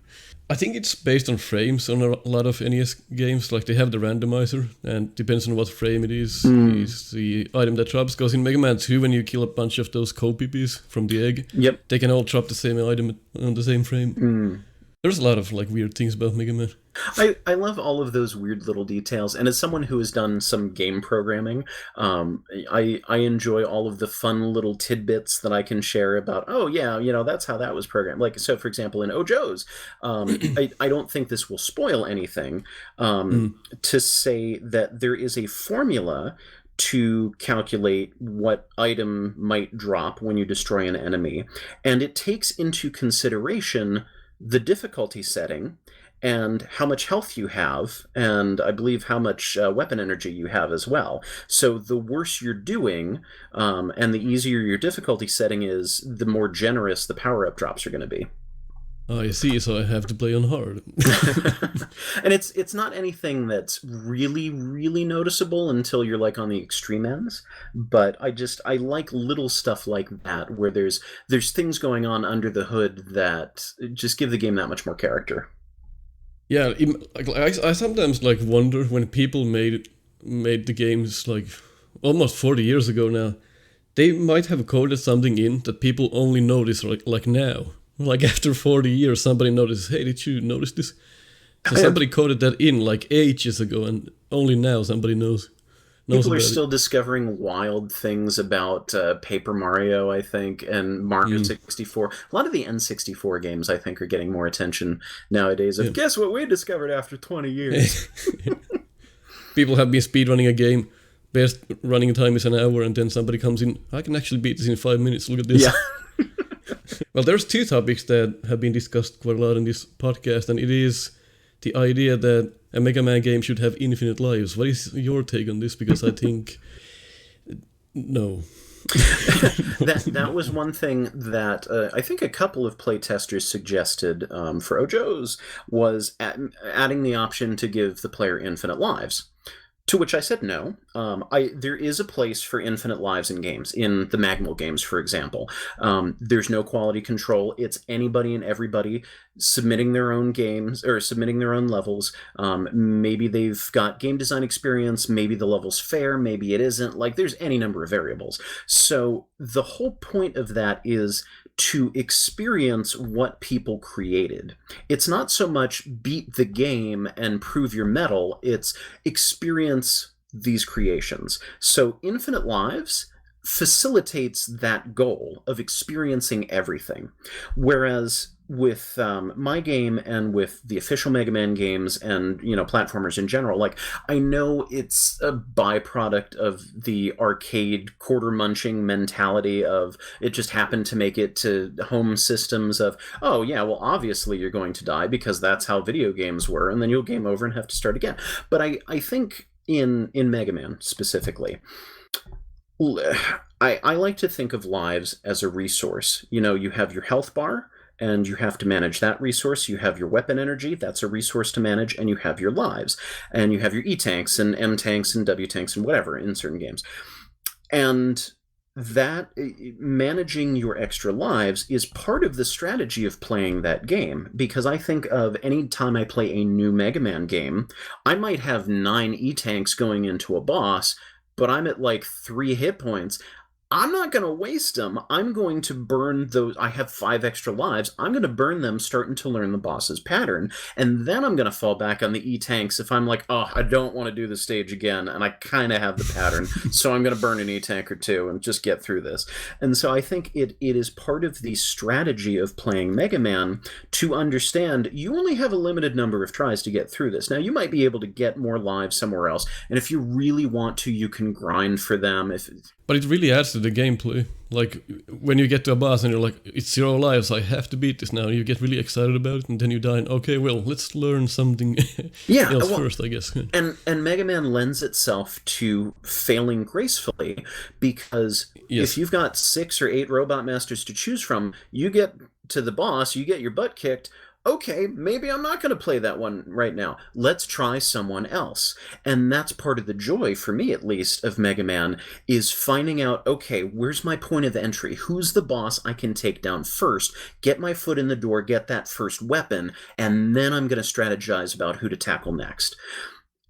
I think it's based on frames on a lot of NES games. Like, they have the randomizer, and depends on what frame it is the item that drops. Because in Mega Man 2, when you kill a bunch of those Kopipies from the egg, they can all drop the same item on the same frame. There's a lot of like weird things about Mega Man. I love all of those weird little details, and as someone who has done some game programming, I enjoy all of the fun little tidbits that I can share about. Oh yeah, that's how that was programmed. Like so, for example, in Ojo's, I don't think this will spoil anything to say that there is a formula to calculate what item might drop when you destroy an enemy, and it takes into consideration the difficulty setting and how much health you have, and I believe how much weapon energy you have as well. So the worse you're doing, and the easier your difficulty setting is, the more generous the power-up drops are going to be. Oh, I see, so I have to play on hard. And it's not anything that's really, really noticeable until you're like on the extreme ends. But I like little stuff like that, where there's things going on under the hood that just give the game that much more character. Yeah, I sometimes like wonder when people made the games like almost 40 years ago now. They might have coded something in that people only notice like now. Like after 40 years, somebody notices, hey, did you notice this? So somebody coded that in like ages ago, and only now somebody knows. People are still discovering wild things about Paper Mario, I think, and Mario 64. A lot of the N64 games, I think, are getting more attention nowadays. Guess what we discovered after 20 years? People have been speedrunning a game. Best running time is an hour, and then somebody comes in, I can actually beat this in 5 minutes. Look at this. Yeah. Well, there's two topics that have been discussed quite a lot in this podcast, and it is the idea that a Mega Man game should have infinite lives. What is your take on this? Because I think no. that was one thing that I think a couple of playtesters suggested for Ojo's was adding the option to give the player infinite lives. To which I said no. There is a place for infinite lives in games, in the Magmal games, for example. There's no quality control. It's anybody and everybody submitting their own games, or submitting their own levels. Maybe they've got game design experience, maybe the level's fair, maybe it isn't. Like, there's any number of variables. So the whole point of that is to experience what people created. It's not so much beat the game and prove your mettle, it's experience these creations. So infinite lives facilitates that goal of experiencing everything. Whereas with my game and with the official Mega Man games and, platformers in general, like, I know it's a byproduct of the arcade quarter munching mentality of it just happened to make it to home systems of, oh yeah, well obviously you're going to die because that's how video games were, and then you'll game over and have to start again. But I think in Mega Man specifically, I like to think of lives as a resource. You have your health bar, and you have to manage that resource. You have your weapon energy, that's a resource to manage, and you have your lives. And you have your E-tanks and M-tanks and W-tanks and whatever in certain games. And that managing your extra lives is part of the strategy of playing that game, because I think of any time I play a new Mega Man game, I might have 9 E-tanks going into a boss, but I'm at like 3 hit points. I'm not going to waste them. I'm going to burn those. I have 5 extra lives. I'm going to burn them starting to learn the boss's pattern. And then I'm going to fall back on the E-tanks if I'm like, oh, I don't want to do the stage again. And I kind of have the pattern. So I'm going to burn an E-tank or 2 and just get through this. And so I think it is part of the strategy of playing Mega Man to understand you only have a limited number of tries to get through this. Now, you might be able to get more lives somewhere else. And if you really want to, you can grind for them. But it really adds to the gameplay. Like, when you get to a boss and you're like, it's 0 lives, I have to beat this now. You get really excited about it, and then you die. And, okay, well, let's learn something else first, I guess. And Mega Man lends itself to failing gracefully, because if you've got 6 or 8 Robot Masters to choose from, you get to the boss, you get your butt kicked. Okay, maybe I'm not going to play that one right now. Let's try someone else. And that's part of the joy, for me at least, of Mega Man, is finding out, okay, where's my point of entry? Who's the boss I can take down first? Get my foot in the door, get that first weapon, and then I'm going to strategize about who to tackle next.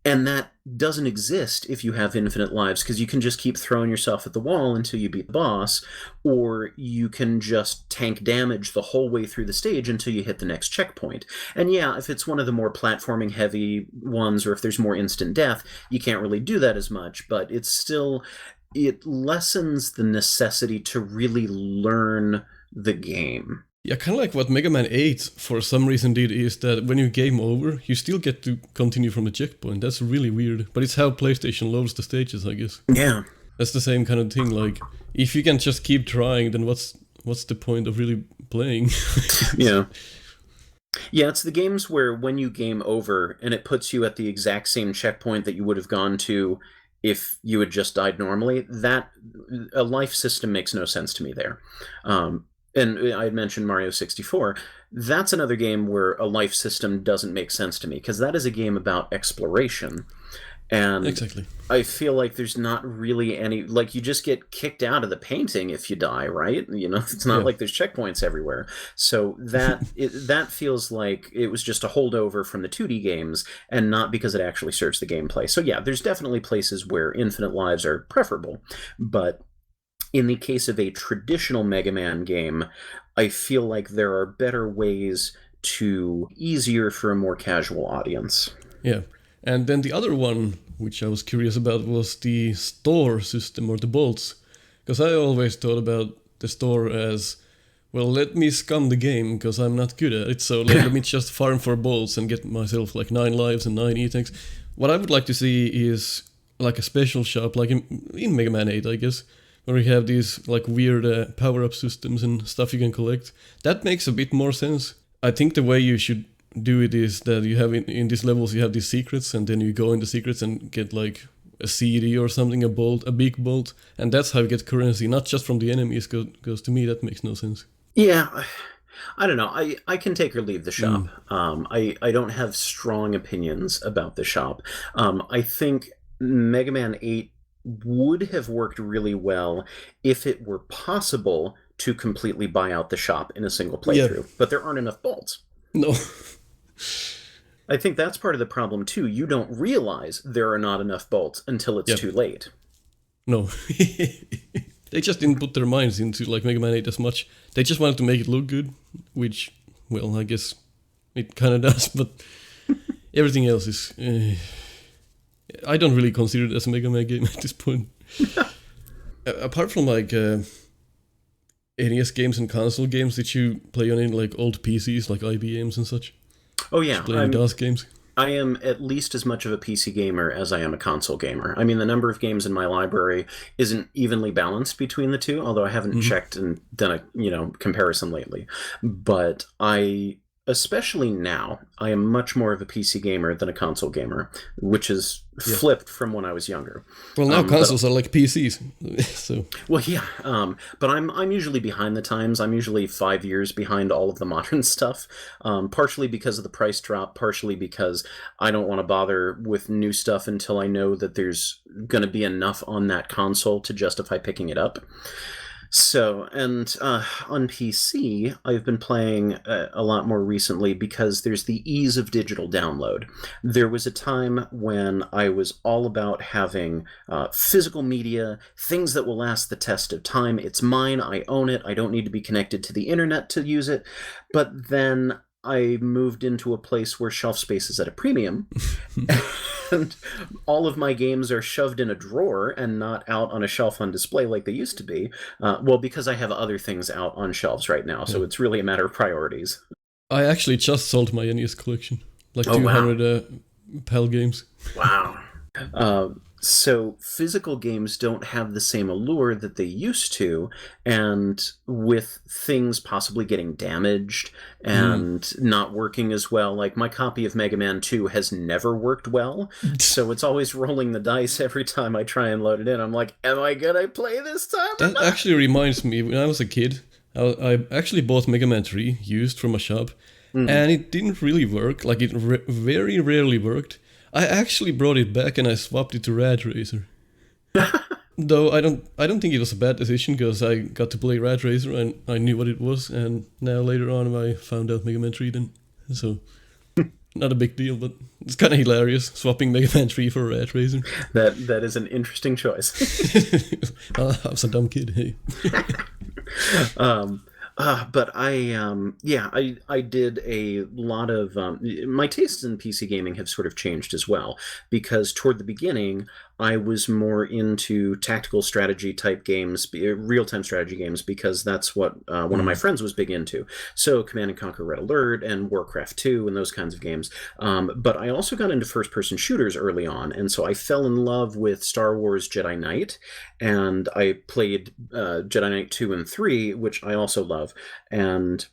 And that doesn't exist if you have infinite lives, because you can just keep throwing yourself at the wall until you beat the boss, or you can just tank damage the whole way through the stage until you hit the next checkpoint. And yeah, if it's one of the more platforming heavy ones, or if there's more instant death, you can't really do that as much, but it's still, it lessens the necessity to really learn the game. Yeah, kind of like what Mega Man 8 for some reason did is that when you game over, you still get to continue from the checkpoint. That's really weird, but it's how PlayStation loads the stages, I guess. Yeah. That's the same kind of thing, like, if you can just keep trying, then what's the point of really playing? Yeah. Yeah, it's the games where when you game over and it puts you at the exact same checkpoint that you would have gone to if you had just died normally, that a life system makes no sense to me there. And I had mentioned Mario 64. That's another game where a life system doesn't make sense to me, because that is a game about exploration. And Exactly. I feel like there's not really any, like, you just get kicked out of the painting if you die, right? You know, it's not like there's checkpoints everywhere. So that feels like it was just a holdover from the 2D games, and not because it actually serves the gameplay. So yeah, there's definitely places where infinite lives are preferable, but in the case of a traditional Mega Man game, I feel like there are better ways to easier for a more casual audience. Yeah. And then the other one, which I was curious about, was the store system, or the bolts. Because I always thought about the store as, well, let me scum the game because I'm not good at it, so let me just farm for bolts and get myself like 9 lives and 9 E-tanks. What I would like to see is like a special shop, like in Mega Man 8, I guess, where you have these like weird power-up systems and stuff you can collect. That makes a bit more sense. I think the way you should do it is that you have in these levels you have these secrets, and then you go in the secrets and get like a CD or something, a bolt, a big bolt, and that's how you get currency, not just from the enemies, because to me that makes no sense. Yeah, I don't know. I can take or leave the shop. I don't have strong opinions about the shop. I think Mega Man 8 would have worked really well if it were possible to completely buy out the shop in a single playthrough, but there aren't enough bolts. No. I think that's part of the problem too. You don't realize there are not enough bolts until it's too late. No. They just didn't put their minds into like Mega Man 8 as much. They just wanted to make it look good, which, well, I guess it kind of does, but everything else is... I don't really consider it as a Mega Man game at this point. Apart from like NES games and console games, did you play on any like old PCs like IBMs and such? Oh yeah, playing DOS games. I am at least as much of a PC gamer as I am a console gamer. I mean, the number of games in my library isn't evenly balanced between the two, although I haven't checked and done a comparison lately. But especially now, I am much more of a PC gamer than a console gamer, which is flipped from when I was younger. Well, now consoles are like PCs, so. Well, yeah, but I'm usually behind the times. I'm usually 5 years behind all of the modern stuff, partially because of the price drop, partially because I don't want to bother with new stuff until I know that there's going to be enough on that console to justify picking it up. So, and on PC, I've been playing a lot more recently because there's the ease of digital download. There was a time when I was all about having physical media, things that will last the test of time. It's mine, I own it, I don't need to be connected to the internet to use it. But then I moved into a place where shelf space is at a premium, and all of my games are shoved in a drawer and not out on a shelf on display like they used to be. Well, because I have other things out on shelves right now, so it's really a matter of priorities. I actually just sold my NES collection, like 200 PAL games. Wow. So physical games don't have the same allure that they used to, and with things possibly getting damaged and not working as well, like my copy of Mega Man 2 has never worked well, so it's always rolling the dice every time I try and load it in. I'm like, am I gonna play this time or That not? actually reminds me, when I was a kid, I actually bought Mega Man 3 used from a shop, and it didn't really work, like it very rarely worked. I actually brought it back and I swapped it to Rad Racer. Though I don't think it was a bad decision because I got to play Rad Racer and I knew what it was, and now later on I found out Mega Man 3 then. So not a big deal, but it's kind of hilarious swapping Mega Man 3 for Rat Racer. That is an interesting choice. I was a dumb kid. Hey. But I did a lot of my tastes in PC gaming have sort of changed as well, because toward the beginning I was more into tactical strategy type games, real-time strategy games, because that's what one of my friends was big into. So Command and Conquer Red Alert and Warcraft 2 and those kinds of games. But I also got into first-person shooters early on, and so I fell in love with Star Wars Jedi Knight, and I played Jedi Knight 2 and 3, which I also love. And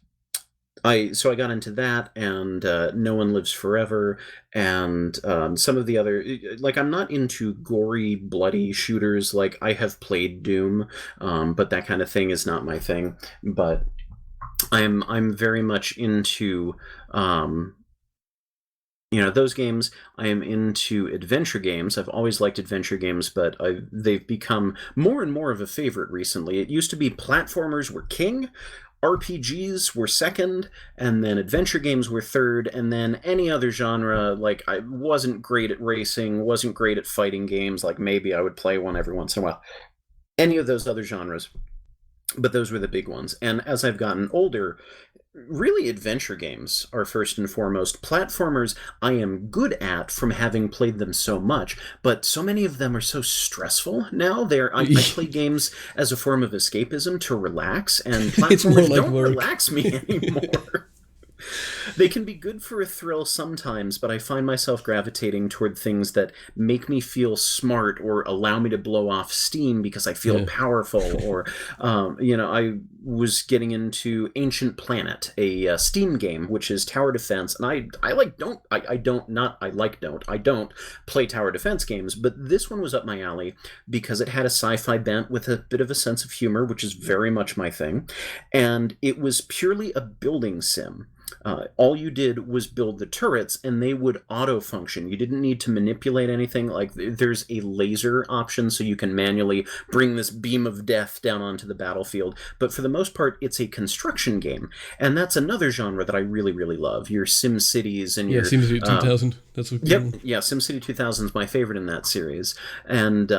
I got into that, and No One Lives Forever, and some of the other, like, I'm not into gory, bloody shooters. Like, I have played Doom, but that kind of thing is not my thing. But I'm very much into those games. I am into adventure games. I've always liked adventure games, but they've become more and more of a favorite recently. It used to be platformers were king, RPGs were second, and then adventure games were third, and then any other genre. Like, I wasn't great at racing, wasn't great at fighting games. Like, maybe I would play one every once in a while. Any of those other genres. But those were the big ones. And as I've gotten older, really adventure games are first and foremost. Platformers I am good at from having played them so much, but so many of them are so stressful now. I play games as a form of escapism to relax, and platformers don't relax me anymore. They can be good for a thrill sometimes, but I find myself gravitating toward things that make me feel smart or allow me to blow off steam because I feel powerful. Or, I was getting into Ancient Planet, a Steam game, which is tower defense, and I don't play tower defense games, but this one was up my alley because it had a sci-fi bent with a bit of a sense of humor, which is very much my thing, and it was purely a building sim. All you did was build the turrets, and they would auto-function. You didn't need to manipulate anything. Like, there's a laser option, so you can manually bring this beam of death down onto the battlefield. But for the most part, it's a construction game, and that's another genre that I really, really love. Your SimCities and your SimCity 2000. That's what. SimCity 2000 is my favorite in that series. And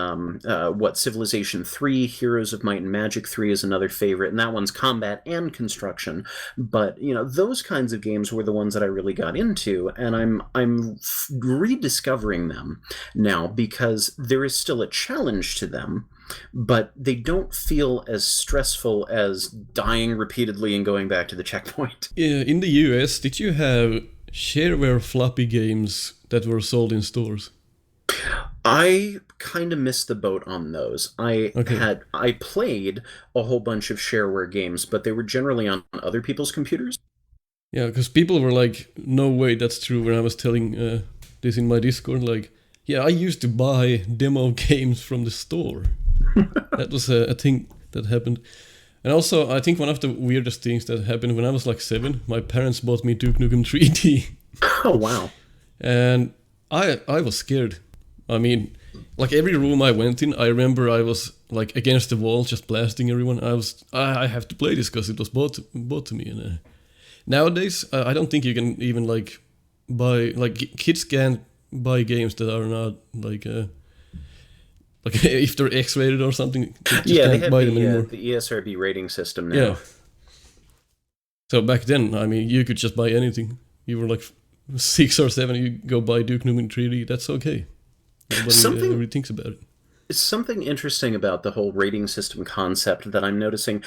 Civilization 3, Heroes of Might and Magic 3 is another favorite, and that one's combat and construction. But those kinds of games were the ones that I really got into, and I'm rediscovering them now because there is still a challenge to them, but they don't feel as stressful as dying repeatedly and going back to the checkpoint. Yeah, in the US, did you have shareware floppy games that were sold in stores? I kind of missed the boat on those. I played a whole bunch of shareware games, but they were generally on other people's computers. Yeah, because people were like, no way, that's true, when I was telling this in my Discord, like, yeah, I used to buy demo games from the store. That was a thing that happened. And also, I think one of the weirdest things that happened when I was like 7, my parents bought me Duke Nukem 3D. Oh, wow. And I was scared. I mean, like, every room I went in, I remember I was like against the wall, just blasting everyone. I have to play this because it was bought to me. And nowadays, I don't think you can even like buy, like, kids can't buy games that are not like if they're X-rated or something. They have the ESRB rating system now. Yeah. So back then, I mean, you could just buy anything. You were like 6 or 7, you go buy Duke Nukem 3D. That's okay. Nobody really thinks about it. Something interesting about the whole rating system concept that I'm noticing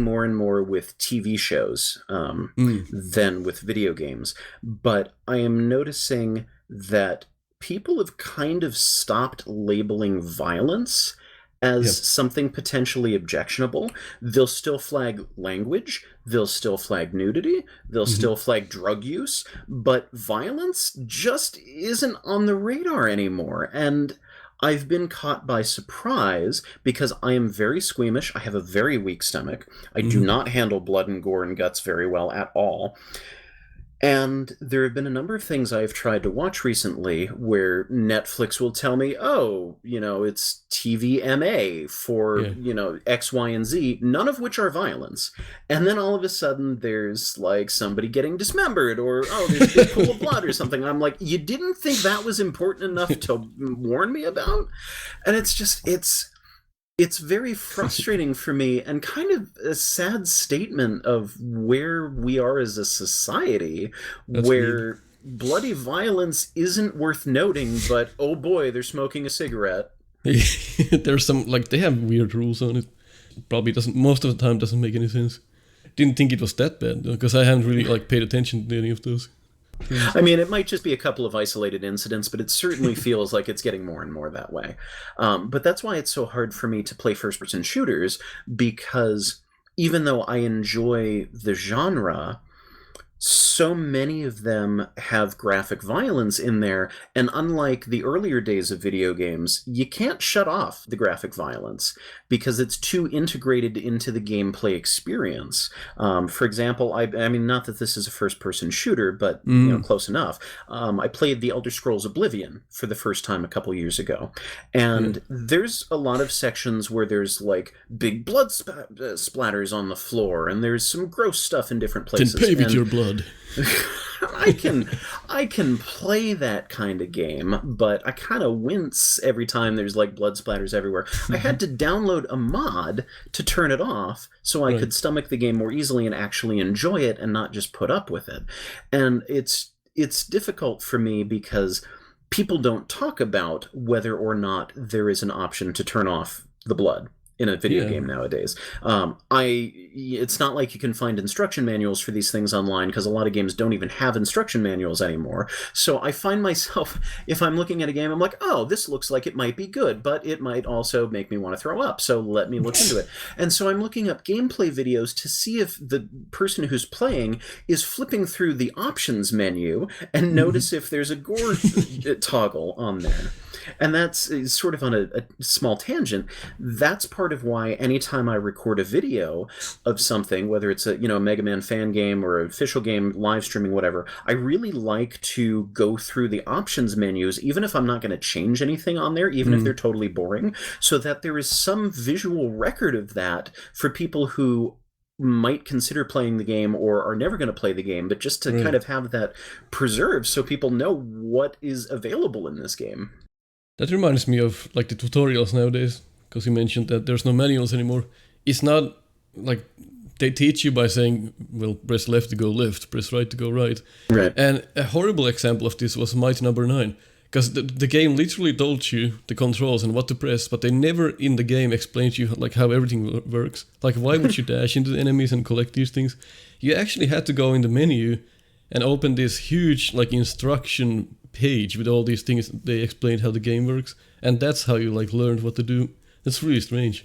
more and more with TV shows than with video games. But I am noticing that people have kind of stopped labeling violence as something potentially objectionable. They'll still flag language, they'll still flag nudity, they'll still flag drug use, but violence just isn't on the radar anymore. And I've been caught by surprise because I am very squeamish. I have a very weak stomach. I do not handle blood and gore and guts very well at all. And there have been a number of things I've tried to watch recently where Netflix will tell me, oh, it's TVMA for, X, Y, and Z, none of which are violence. And then all of a sudden there's like somebody getting dismembered or, oh, there's a big pool of blood or something. I'm like, you didn't think that was important enough to warn me about? And it's very frustrating for me and kind of a sad statement of where we are as a society. That's where weird. Bloody violence isn't worth noting, but oh boy, they're smoking a cigarette. There's some, like, they have weird rules on it. Probably doesn't, most of the time doesn't make any sense. Didn't think it was that bad, because I haven't really, like, paid attention to any of those. I mean, it might just be a couple of isolated incidents, but it certainly feels like it's getting more and more that way. But that's why it's so hard for me to play first-person shooters, because even though I enjoy the genre, so many of them have graphic violence in there, and unlike the earlier days of video games, you can't shut off the graphic violence because it's too integrated into the gameplay experience. For example, I mean, not that this is a first-person shooter, but close enough. I played The Elder Scrolls Oblivion for the first time a couple years ago, and there's a lot of sections where there's like big blood splatters on the floor, and there's some gross stuff in different places. Then pay with your blood. I can play that kind of game, but I kind of wince every time there's like blood splatters everywhere. I had to download a mod to turn it off so I could stomach the game more easily and actually enjoy it and not just put up with it. And it's difficult for me because people don't talk about whether or not there is an option to turn off the blood in a video game nowadays. It's not like you can find instruction manuals for these things online, because a lot of games don't even have instruction manuals anymore. So I find myself, if I'm looking at a game, I'm like, oh, this looks like it might be good, but it might also make me want to throw up, so let me look into it. And so I'm looking up gameplay videos to see if the person who's playing is flipping through the options menu and notice if there's a gore toggle on there. And that's sort of on a small tangent. That's part of why anytime I record a video of something, whether it's a Mega Man fan game or an official game, live streaming, whatever, I really like to go through the options menus, even if I'm not going to change anything on there, even if they're totally boring, so that there is some visual record of that for people who might consider playing the game or are never going to play the game, but just to kind of have that preserved so people know what is available in this game. That reminds me of like the tutorials nowadays, because you mentioned that there's no manuals anymore. It's not like they teach you by saying, well, press left to go left, press right to go right. Right. And a horrible example of this was Mighty Number 9, because the game literally told you the controls and what to press, but they never in the game explained to you like how everything works. Like, why would you dash into the enemies and collect these things? You actually had to go in the menu and open this huge like instruction page with all these things. They explained how the game works, and that's how you like learned what to do. That's really strange.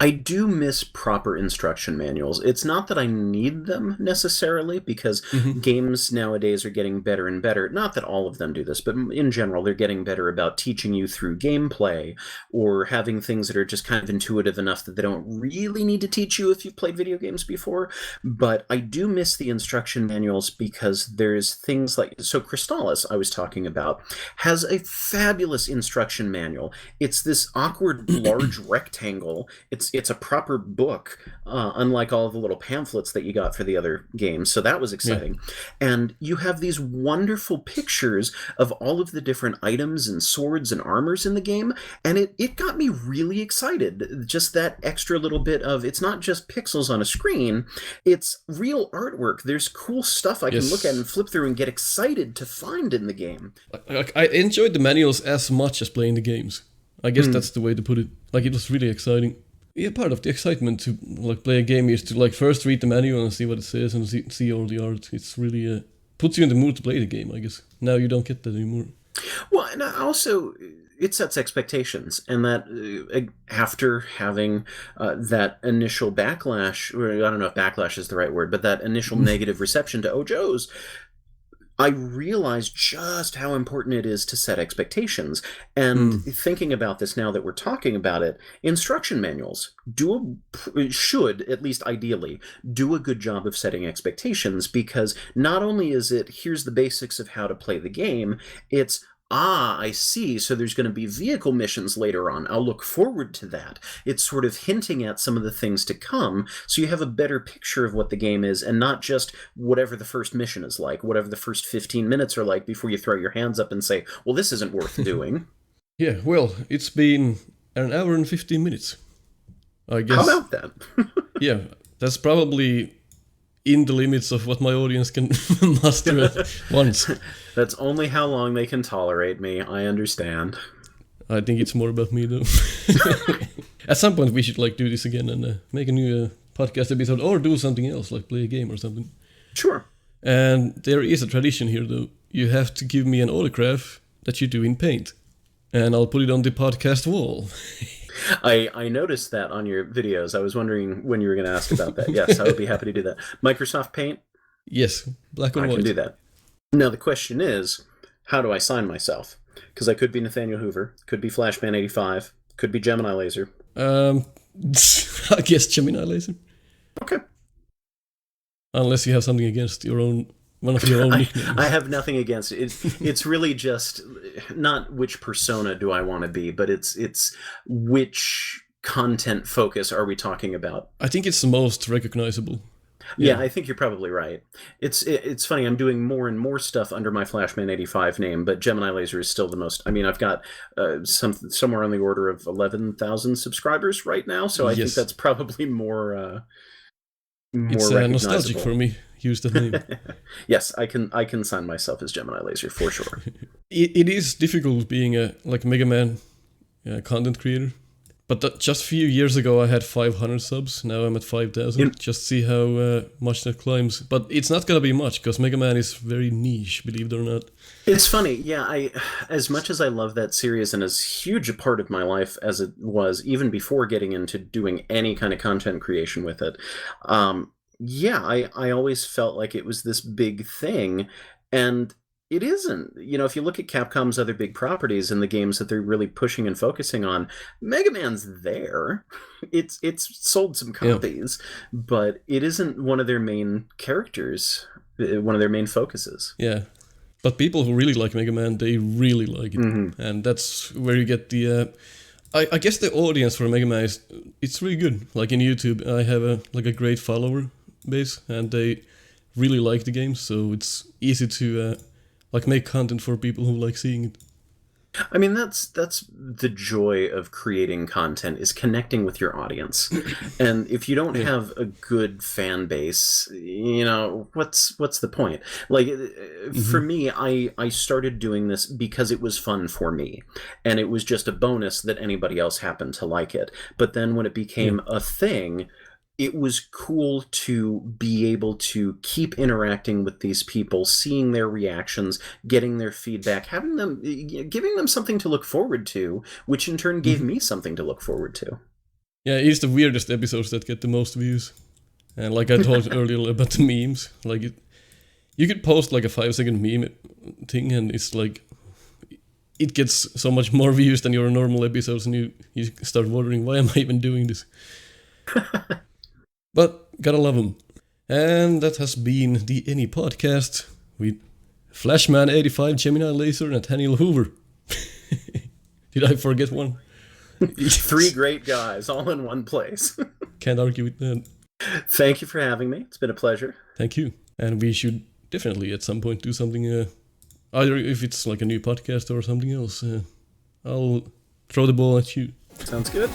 I do miss proper instruction manuals. It's not that I need them necessarily, because games nowadays are getting better and better. Not that all of them do this, but in general, they're getting better about teaching you through gameplay or having things that are just kind of intuitive enough that they don't really need to teach you if you've played video games before. But I do miss the instruction manuals, because there's things like, so Crystalis, I was talking about, has a fabulous instruction manual. It's this awkward large rectangle. It's a proper book, unlike all of the little pamphlets that you got for the other games. So that was exciting. Yeah. And you have these wonderful pictures of all of the different items and swords and armors in the game. And it got me really excited. Just that extra little bit of, it's not just pixels on a screen, it's real artwork. There's cool stuff I can look at and flip through and get excited to find in the game. I enjoyed the manuals as much as playing the games. I guess that's the way to put it. Like, it was really exciting. Yeah, part of the excitement to like play a game is to like first read the manual and see what it says and see all the art. It's really puts you in the mood to play the game, I guess. Now you don't get that anymore. Well, and also it sets expectations, and that after having that initial backlash, or I don't know if backlash is the right word, but that initial negative reception to Joe's, I realize just how important it is to set expectations. And thinking about this now that we're talking about it, instruction manuals should, at least ideally, do a good job of setting expectations, because not only is it, here's the basics of how to play the game, it's, I see, so there's going to be vehicle missions later on. I'll look forward to that. It's sort of hinting at some of the things to come, so you have a better picture of what the game is, and not just whatever the first mission is like, whatever the first 15 minutes are like before you throw your hands up and say, well, this isn't worth doing. Yeah, well, it's been an hour and 15 minutes, I guess. How about that? Yeah, that's probably in the limits of what my audience can muster at once. That's only how long they can tolerate me. I understand. I think it's more about me, though. At some point, we should do this again and make a new podcast episode, or do something else, like play a game or something. Sure. And there is a tradition here, though. You have to give me an autograph that you do in Paint, and I'll put it on the podcast wall. I noticed that on your videos. I was wondering when you were going to ask about that. Yes, I would be happy to do that. Microsoft Paint? Yes, black and white. I can do that. Now, the question is, how do I sign myself? Because I could be Nathaniel Hoover, could be Flashman85, could be GeminiLaser. I guess GeminiLaser. Okay. Unless you have something against one of your own nicknames. I have nothing against it. It's really just not which persona do I want to be, but it's which content focus are we talking about? I think it's the most recognizable. Yeah, I think you're probably right. It's funny, I'm doing more and more stuff under my Flashman85 name, but GeminiLaser is still the most. I mean, I've got somewhere on the order of 11,000 subscribers right now, so I think that's probably more it's nostalgic for me. Use the name. Yes, I can sign myself as GeminiLaser for sure. It is difficult being a Mega Man content creator. But just a few years ago, I had 500 subs. Now I'm at 5,000. Just see how much that climbs. But it's not gonna be much, because Mega Man is very niche, believe it or not. It's funny, yeah. As much as I love that series, and as huge a part of my life as it was, even before getting into doing any kind of content creation with it, I always felt like it was this big thing, and it isn't. You know, if you look at Capcom's other big properties and the games that they're really pushing and focusing on, Mega Man's there. It's sold some copies, but it isn't one of their main characters, one of their main focuses. Yeah. But people who really like Mega Man, they really like it. Mm-hmm. And that's where you get the... I guess the audience for Mega Man it's really good. Like in YouTube, I have a great follower base, and they really like the game, so it's easy to... make content for people who like seeing it. I mean, that's the joy of creating content, is connecting with your audience. And if you don't have a good fan base, you know, what's the point? Like, for me, I started doing this because it was fun for me, and it was just a bonus that anybody else happened to like it. But then when it became a thing, it was cool to be able to keep interacting with these people, seeing their reactions, getting their feedback, giving them something to look forward to, which in turn gave me something to look forward to. Yeah, it's the weirdest episodes that get the most views. And like I told earlier about the memes, you could post like a 5-second meme thing, and it's like, it gets so much more views than your normal episodes, and you start wondering, why am I even doing this? But gotta love them. And that has been the NEPodcast with Flashman85, GeminiLaser, and Nathaniel Hoover. Did I forget one? 3 great guys, all in one place. Can't argue with that. Thank you for having me. It's been a pleasure. Thank you. And we should definitely at some point do something, either if it's like a new podcast or something else. I'll throw the ball at you. Sounds good.